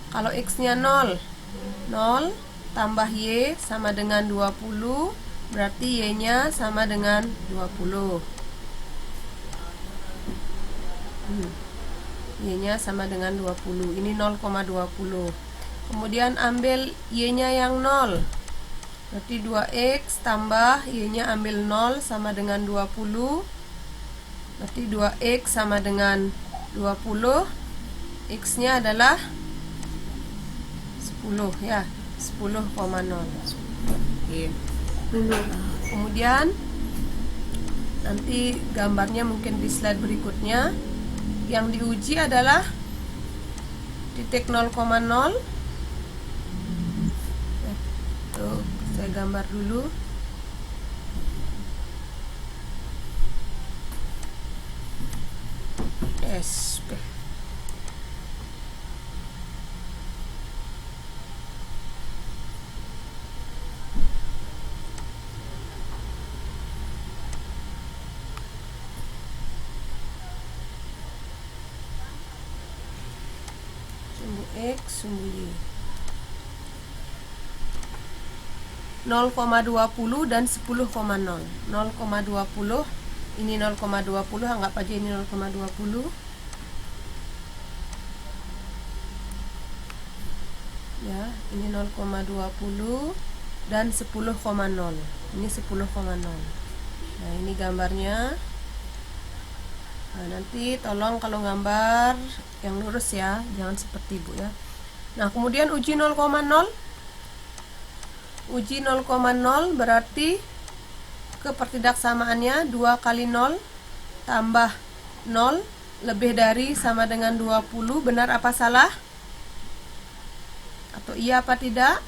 Kalau X-nya 0 tambah Y sama dengan 20, berarti Y-nya sama dengan 20. Y-nya sama dengan 20. Ini 0,20. Kemudian ambil Y-nya yang 0. Berarti 2X tambah Y-nya ambil 0 sama dengan 20. Berarti 2X sama dengan 20. X-nya adalah 10 ya. 10,0. Oke. Kemudian nanti gambarnya mungkin di slide berikutnya. Yang diuji adalah titik 0,0. Tuh, saya gambar dulu. SP. X sumbu Y 0,20 dan 10,0. 0,20 ini 0,20, anggap aja ini 0,20. ya, ini 0,20 dan 10,0. Ini 10,0. Nah, ini gambarnya. Nah, nanti tolong kalau gambar yang lurus ya, jangan seperti Ibu ya. Nah, kemudian uji 0,0. Uji 0,0 berarti kepertidaksamaannya 2 kali 0 tambah 0 lebih dari sama dengan 20. Benar apa salah? Atau iya apa tidak?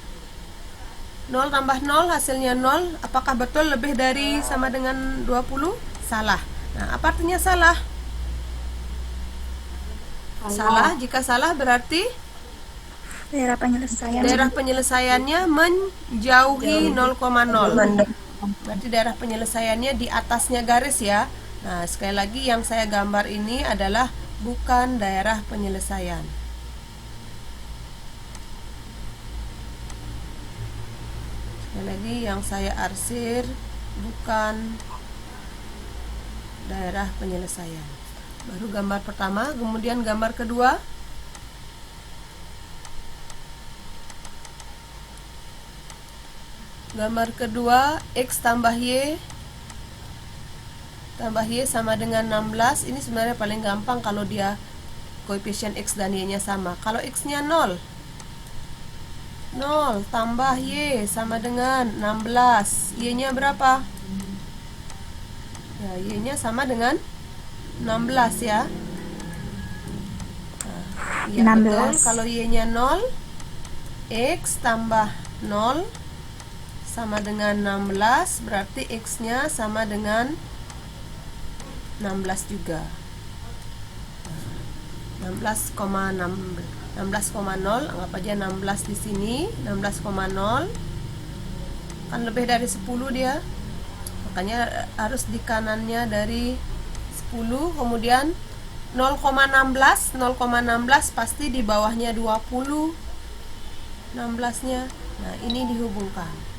0 tambah 0 hasilnya 0. Apakah betul lebih dari sama dengan 20? Salah. Nah, apa artinya salah? Salah. Jika salah berarti Daerah penyelesaian. daerah penyelesaiannya menjauhi 0,0. Berarti daerah penyelesaiannya di atasnya garis ya. Nah, sekali lagi yang saya gambar ini adalah bukan daerah penyelesaian. Sekali lagi yang saya arsir bukan daerah penyelesaian. Baru gambar pertama, kemudian gambar kedua. Gambar kedua, X tambah Y sama dengan 16. Ini sebenarnya paling gampang kalau dia koefisien X dan Y nya sama. Kalau X nya 0 tambah Y sama dengan 16. Y nya berapa? Ya, Y nya sama dengan 16 ya. Nah, iya 16. betul. Kalau Y nya 0, X tambah 0 sama dengan 16, berarti X nya sama dengan 16 juga. 16,0, anggap aja 16 di sini, 16,0 kan lebih dari 10 dia. Makanya harus di kanannya dari 10, kemudian 0,16 pasti di bawahnya 20 16-nya. Nah, ini dihubungkan.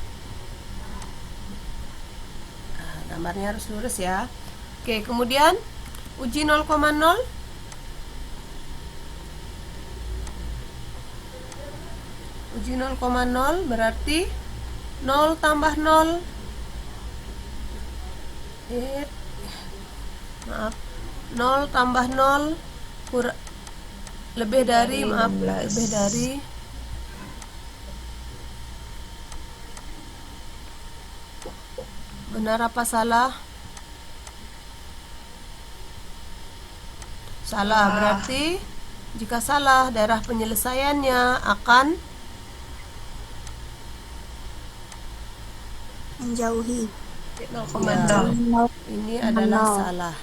Nah, gambarnya harus lurus ya. Oke, kemudian uji 0,0. Uji 0,0 berarti 0 tambah 0 0 tambah 0 lebih dari 16. lebih dari benar apa salah? Salah. Berarti jika salah, daerah penyelesaiannya akan Menjauhi. 0,0. ini adalah salah.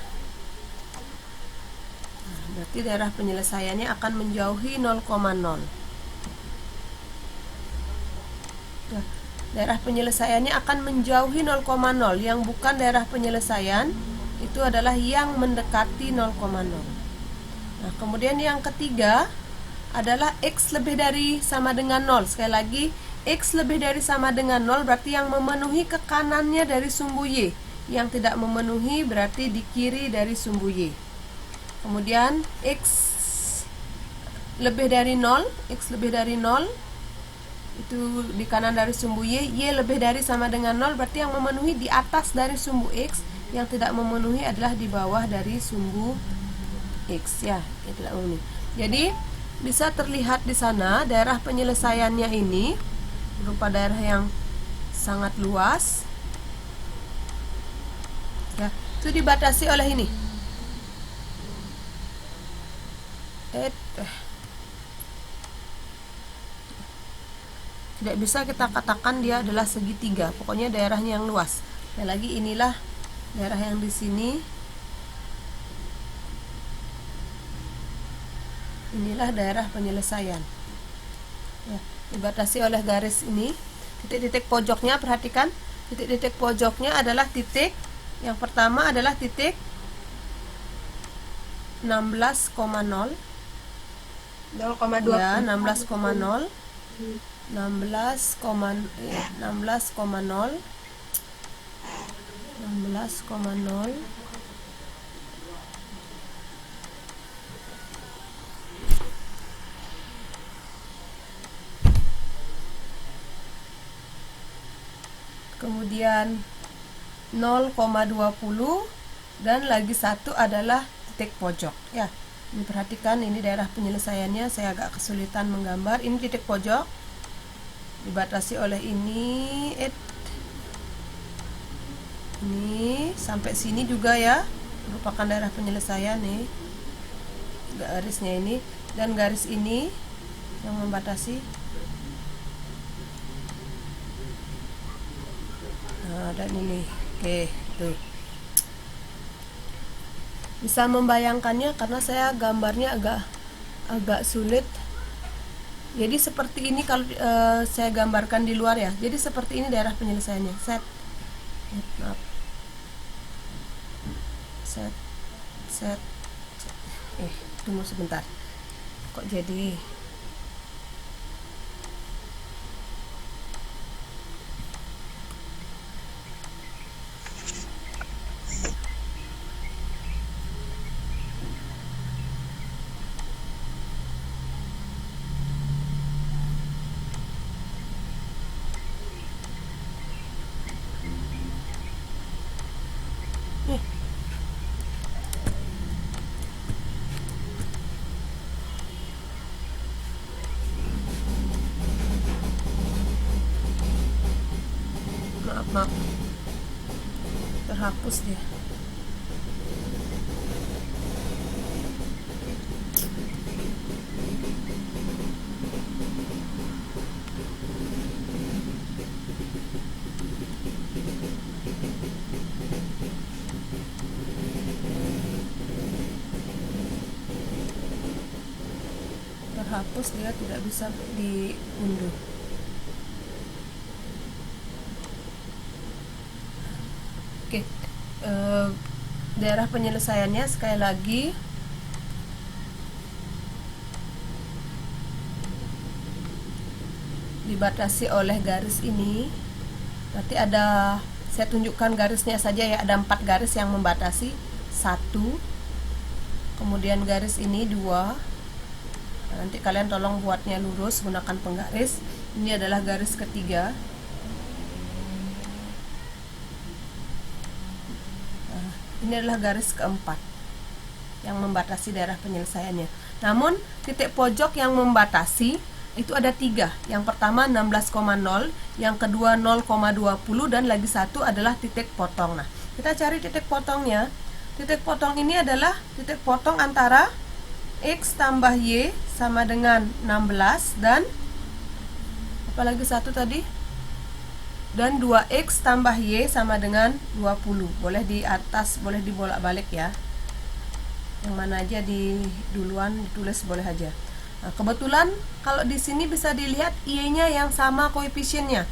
Nah, berarti daerah penyelesaiannya akan menjauhi 0,0. Nah, daerah penyelesaiannya akan menjauhi 0,0. Yang bukan daerah penyelesaian itu adalah yang mendekati 0,0. Nah, kemudian yang ketiga adalah X lebih dari sama dengan 0. Sekali lagi, X lebih dari sama dengan 0 berarti yang memenuhi ke kanannya dari sumbu Y. Yang tidak memenuhi berarti di kiri dari sumbu Y. Kemudian X lebih dari 0, X lebih dari 0 itu di kanan dari sumbu Y. Y lebih dari sama dengan 0 berarti yang memenuhi di atas dari sumbu X. Yang tidak memenuhi adalah di bawah dari sumbu X ya, yang tidak memenuhi. Jadi bisa terlihat di sana daerah penyelesaiannya ini berupa daerah yang sangat luas ya, itu dibatasi oleh ini. Tidak bisa kita katakan dia adalah segitiga. Pokoknya daerahnya yang luas. Sekali lagi, inilah daerah yang di sini. Inilah daerah penyelesaian. Ya, dibatasi oleh garis ini. Titik-titik pojoknya, perhatikan. Titik-titik pojoknya adalah titik. Yang pertama adalah titik 16,0. 0,2. Ya, 16,0. 16,0. 16,0. kemudian 0,20, dan lagi satu adalah titik pojok ya. Ini perhatikan, ini daerah penyelesaiannya, saya agak kesulitan menggambar. Ini titik pojok dibatasi oleh ini sampai sini juga ya, merupakan daerah penyelesaian nih garisnya ini, dan garis ini yang membatasi. Nah, dan ini oke, tuh bisa membayangkannya karena saya gambarnya agak sulit. Jadi seperti ini kalau saya gambarkan di luar ya. Jadi seperti ini daerah penyelesaiannya. Set, tunggu sebentar. Kok jadi maaf, terhapus dia. Terhapus, dia tidak bisa diunduh. Oke, daerah penyelesaiannya sekali lagi dibatasi oleh garis ini. Berarti ada, saya tunjukkan garisnya saja ya, ada 4 garis yang membatasi. 1, kemudian garis ini 2. Nanti kalian tolong buatnya lurus, gunakan penggaris. Ini adalah garis ketiga. Ini adalah garis keempat yang membatasi daerah penyelesaiannya. Namun titik pojok yang membatasi itu ada 3. Yang pertama 16,0, yang kedua 0,20, dan lagi satu adalah titik potong. Nah, kita cari titik potongnya. Titik potong ini adalah titik potong antara X tambah Y sama dengan 16 dan apalagi satu tadi, dan 2X tambah Y sama dengan 20. Boleh di atas, boleh dibolak-balik ya. Yang mana aja di duluan ditulis boleh aja. Nah, kebetulan kalau di sini bisa dilihat Y-nya yang sama koefisiennya.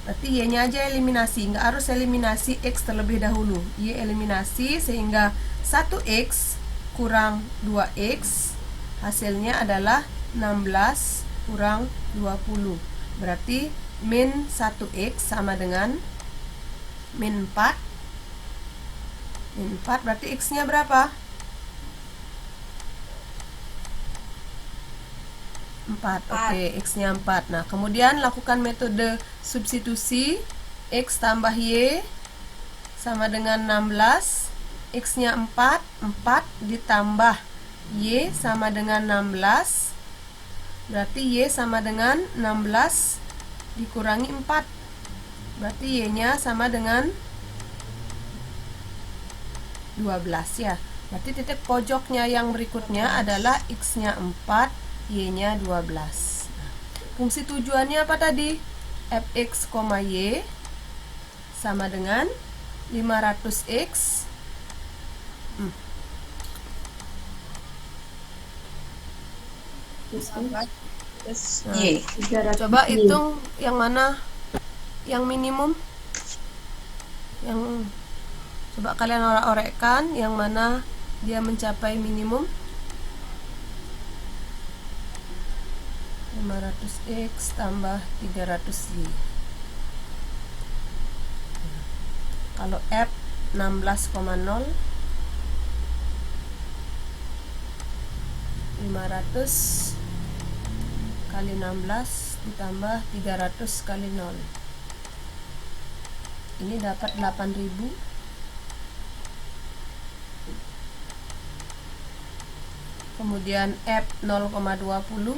Berarti Y-nya aja eliminasi, nggak harus eliminasi X terlebih dahulu. Y eliminasi sehingga 1X kurang 2X hasilnya adalah 16 kurang 20. Berarti min 1X sama dengan min 4. Min 4 berarti X-nya berapa? 4. Oke, X-nya 4. Nah, kemudian lakukan metode substitusi. X tambah Y sama dengan 16. X-nya 4. 4 ditambah Y sama dengan 16. Berarti Y sama dengan 16 dikurangi 4. Berarti Y-nya sama dengan 12 ya. Berarti titik pojoknya yang berikutnya adalah X-nya 4, Y-nya 12. Fungsi tujuannya apa tadi? Fx, Y sama dengan 500X Y. Coba hitung yang mana yang minimum. Yang coba kalian orek-orekkan yang mana dia mencapai minimum. 500X tambah 300Y. Kalau F 16,0, 500 kali 16 ditambah 300 kali 0. ini dapat 8.000. Kemudian F 0,20,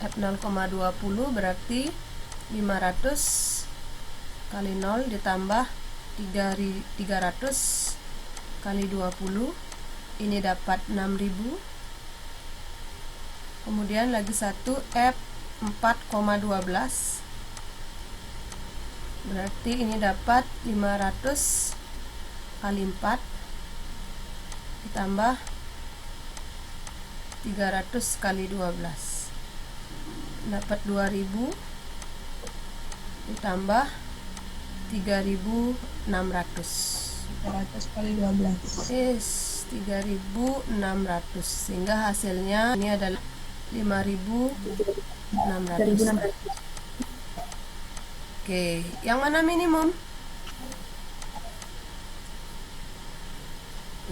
F 0,20 berarti 500 kali 0 ditambah 300 kali 20, ini dapat 6.000. Kemudian lagi satu F 4,12 berarti ini dapat 500 kali 4 ditambah 300 kali 12 dapat 2.000 ditambah 3.600 300 kali 12. yes 3.600 sehingga hasilnya ini adalah 5.600. Oke, yang mana minimum?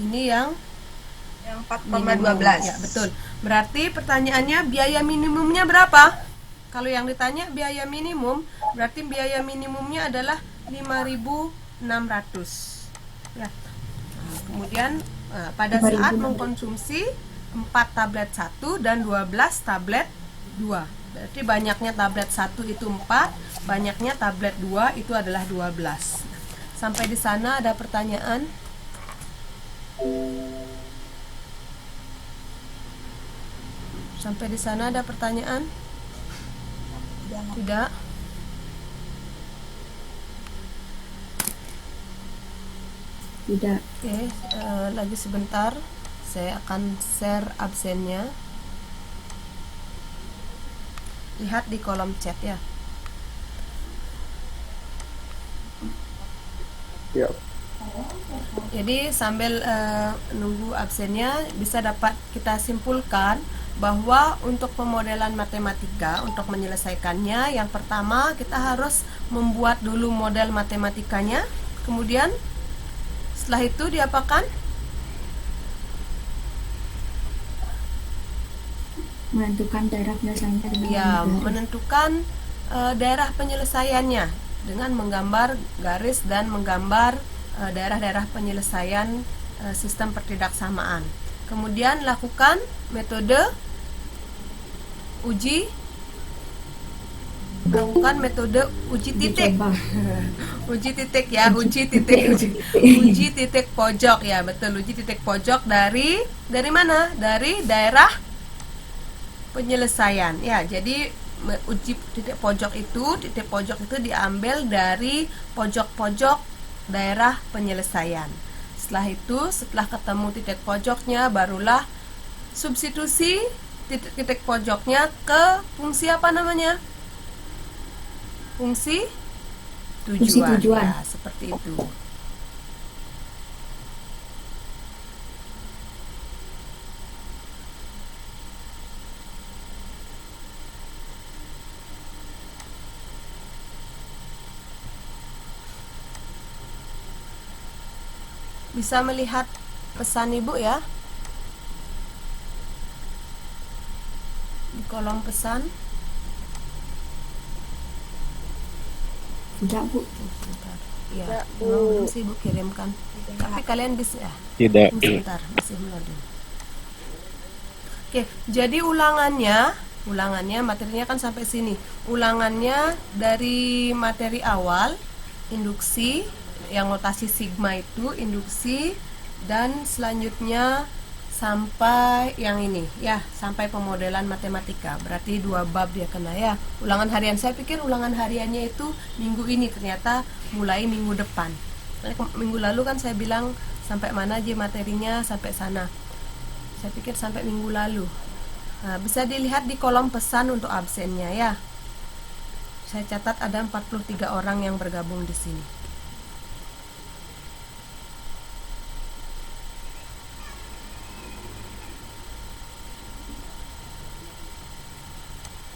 Ini yang 4,12. ya, betul. Berarti pertanyaannya biaya minimumnya berapa? Kalau yang ditanya biaya minimum, berarti biaya minimumnya adalah 5.600. Ya. Nah, kemudian pada saat mengkonsumsi 4 tablet 1 dan 12 tablet 2. Berarti banyaknya tablet 1 itu 4, banyaknya tablet 2 itu adalah 12. Sampai di sana ada pertanyaan? Sampai di sana ada pertanyaan? Tidak? Tidak. Oke, lagi sebentar. Saya akan share absennya. Lihat di kolom chat ya. Ya. Jadi sambil nunggu absennya bisa dapat kita simpulkan bahwa untuk pemodelan matematika, untuk menyelesaikannya, yang pertama kita harus membuat dulu model matematikanya. Kemudian setelah itu diapakan? Menentukan daerah penyelesaiannya dengan Ya, menggambar. menentukan daerah penyelesaiannya dengan menggambar garis dan menggambar daerah-daerah penyelesaian sistem pertidaksamaan. Kemudian lakukan metode uji titik. Dicoba. Uji titik ya, uji titik pojok ya, betul, uji titik pojok dari mana? Dari daerah penyelesaian ya. Jadi uji titik pojok itu diambil dari pojok-pojok daerah penyelesaian. Setelah ketemu titik pojoknya, barulah substitusi titik pojoknya ke fungsi apa namanya? Fungsi tujuan. Ya, seperti itu. Bisa melihat pesan Ibu ya di kolom pesan. Tidak, Bu. Sebentar. Ya, belum sih Ibu kirimkan. Tapi kalian bisa ya? Tidak. Sebentar, masih loading. Oke, jadi ulangannya materinya kan sampai sini. Ulangannya dari materi awal, induksi, yang notasi sigma itu induksi, dan selanjutnya sampai yang ini ya, sampai pemodelan matematika. Berarti 2 bab dia kena ya. Ulangan harian, saya pikir ulangan hariannya itu minggu ini, ternyata mulai minggu depan. Minggu lalu kan saya bilang sampai mana aja materinya, sampai sana. Saya pikir sampai minggu lalu. Nah, bisa dilihat di kolom pesan untuk absennya ya. Saya catat ada 43 orang yang bergabung di sini.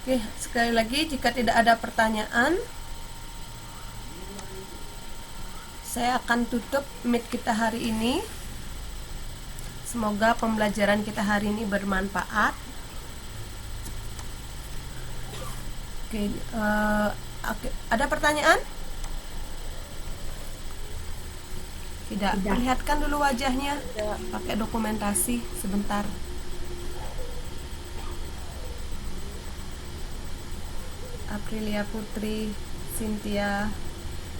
Oke, sekali lagi jika tidak ada pertanyaan, saya akan tutup meet kita hari ini. Semoga pembelajaran kita hari ini bermanfaat. Oke, ada pertanyaan? Tidak. Perlihatkan dulu wajahnya. Pakai dokumentasi sebentar. Aprilia Putri, Cynthia.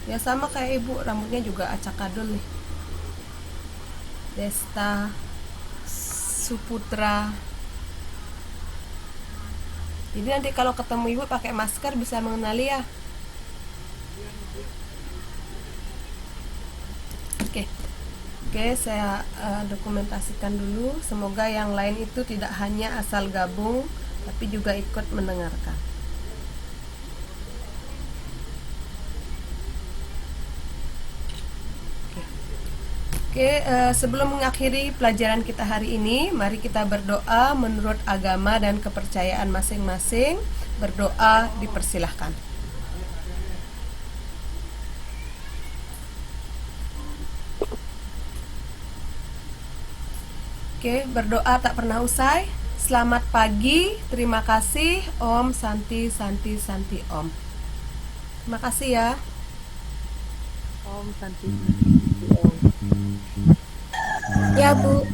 Ya sama kayak ibu, rambutnya juga acak adul nih. Desta, Suputra. Jadi nanti kalau ketemu ibu pakai masker bisa mengenali ya. Oke, saya dokumentasikan dulu. Semoga yang lain itu tidak hanya asal gabung, tapi juga ikut mendengarkan. Oke, sebelum mengakhiri pelajaran kita hari ini, mari kita berdoa menurut agama dan kepercayaan masing-masing. Berdoa dipersilahkan. Oke, berdoa tak pernah usai. Selamat pagi, terima kasih. Om Santi Santi Santi Om. Terima kasih ya. Om Santi. Ya, Bu.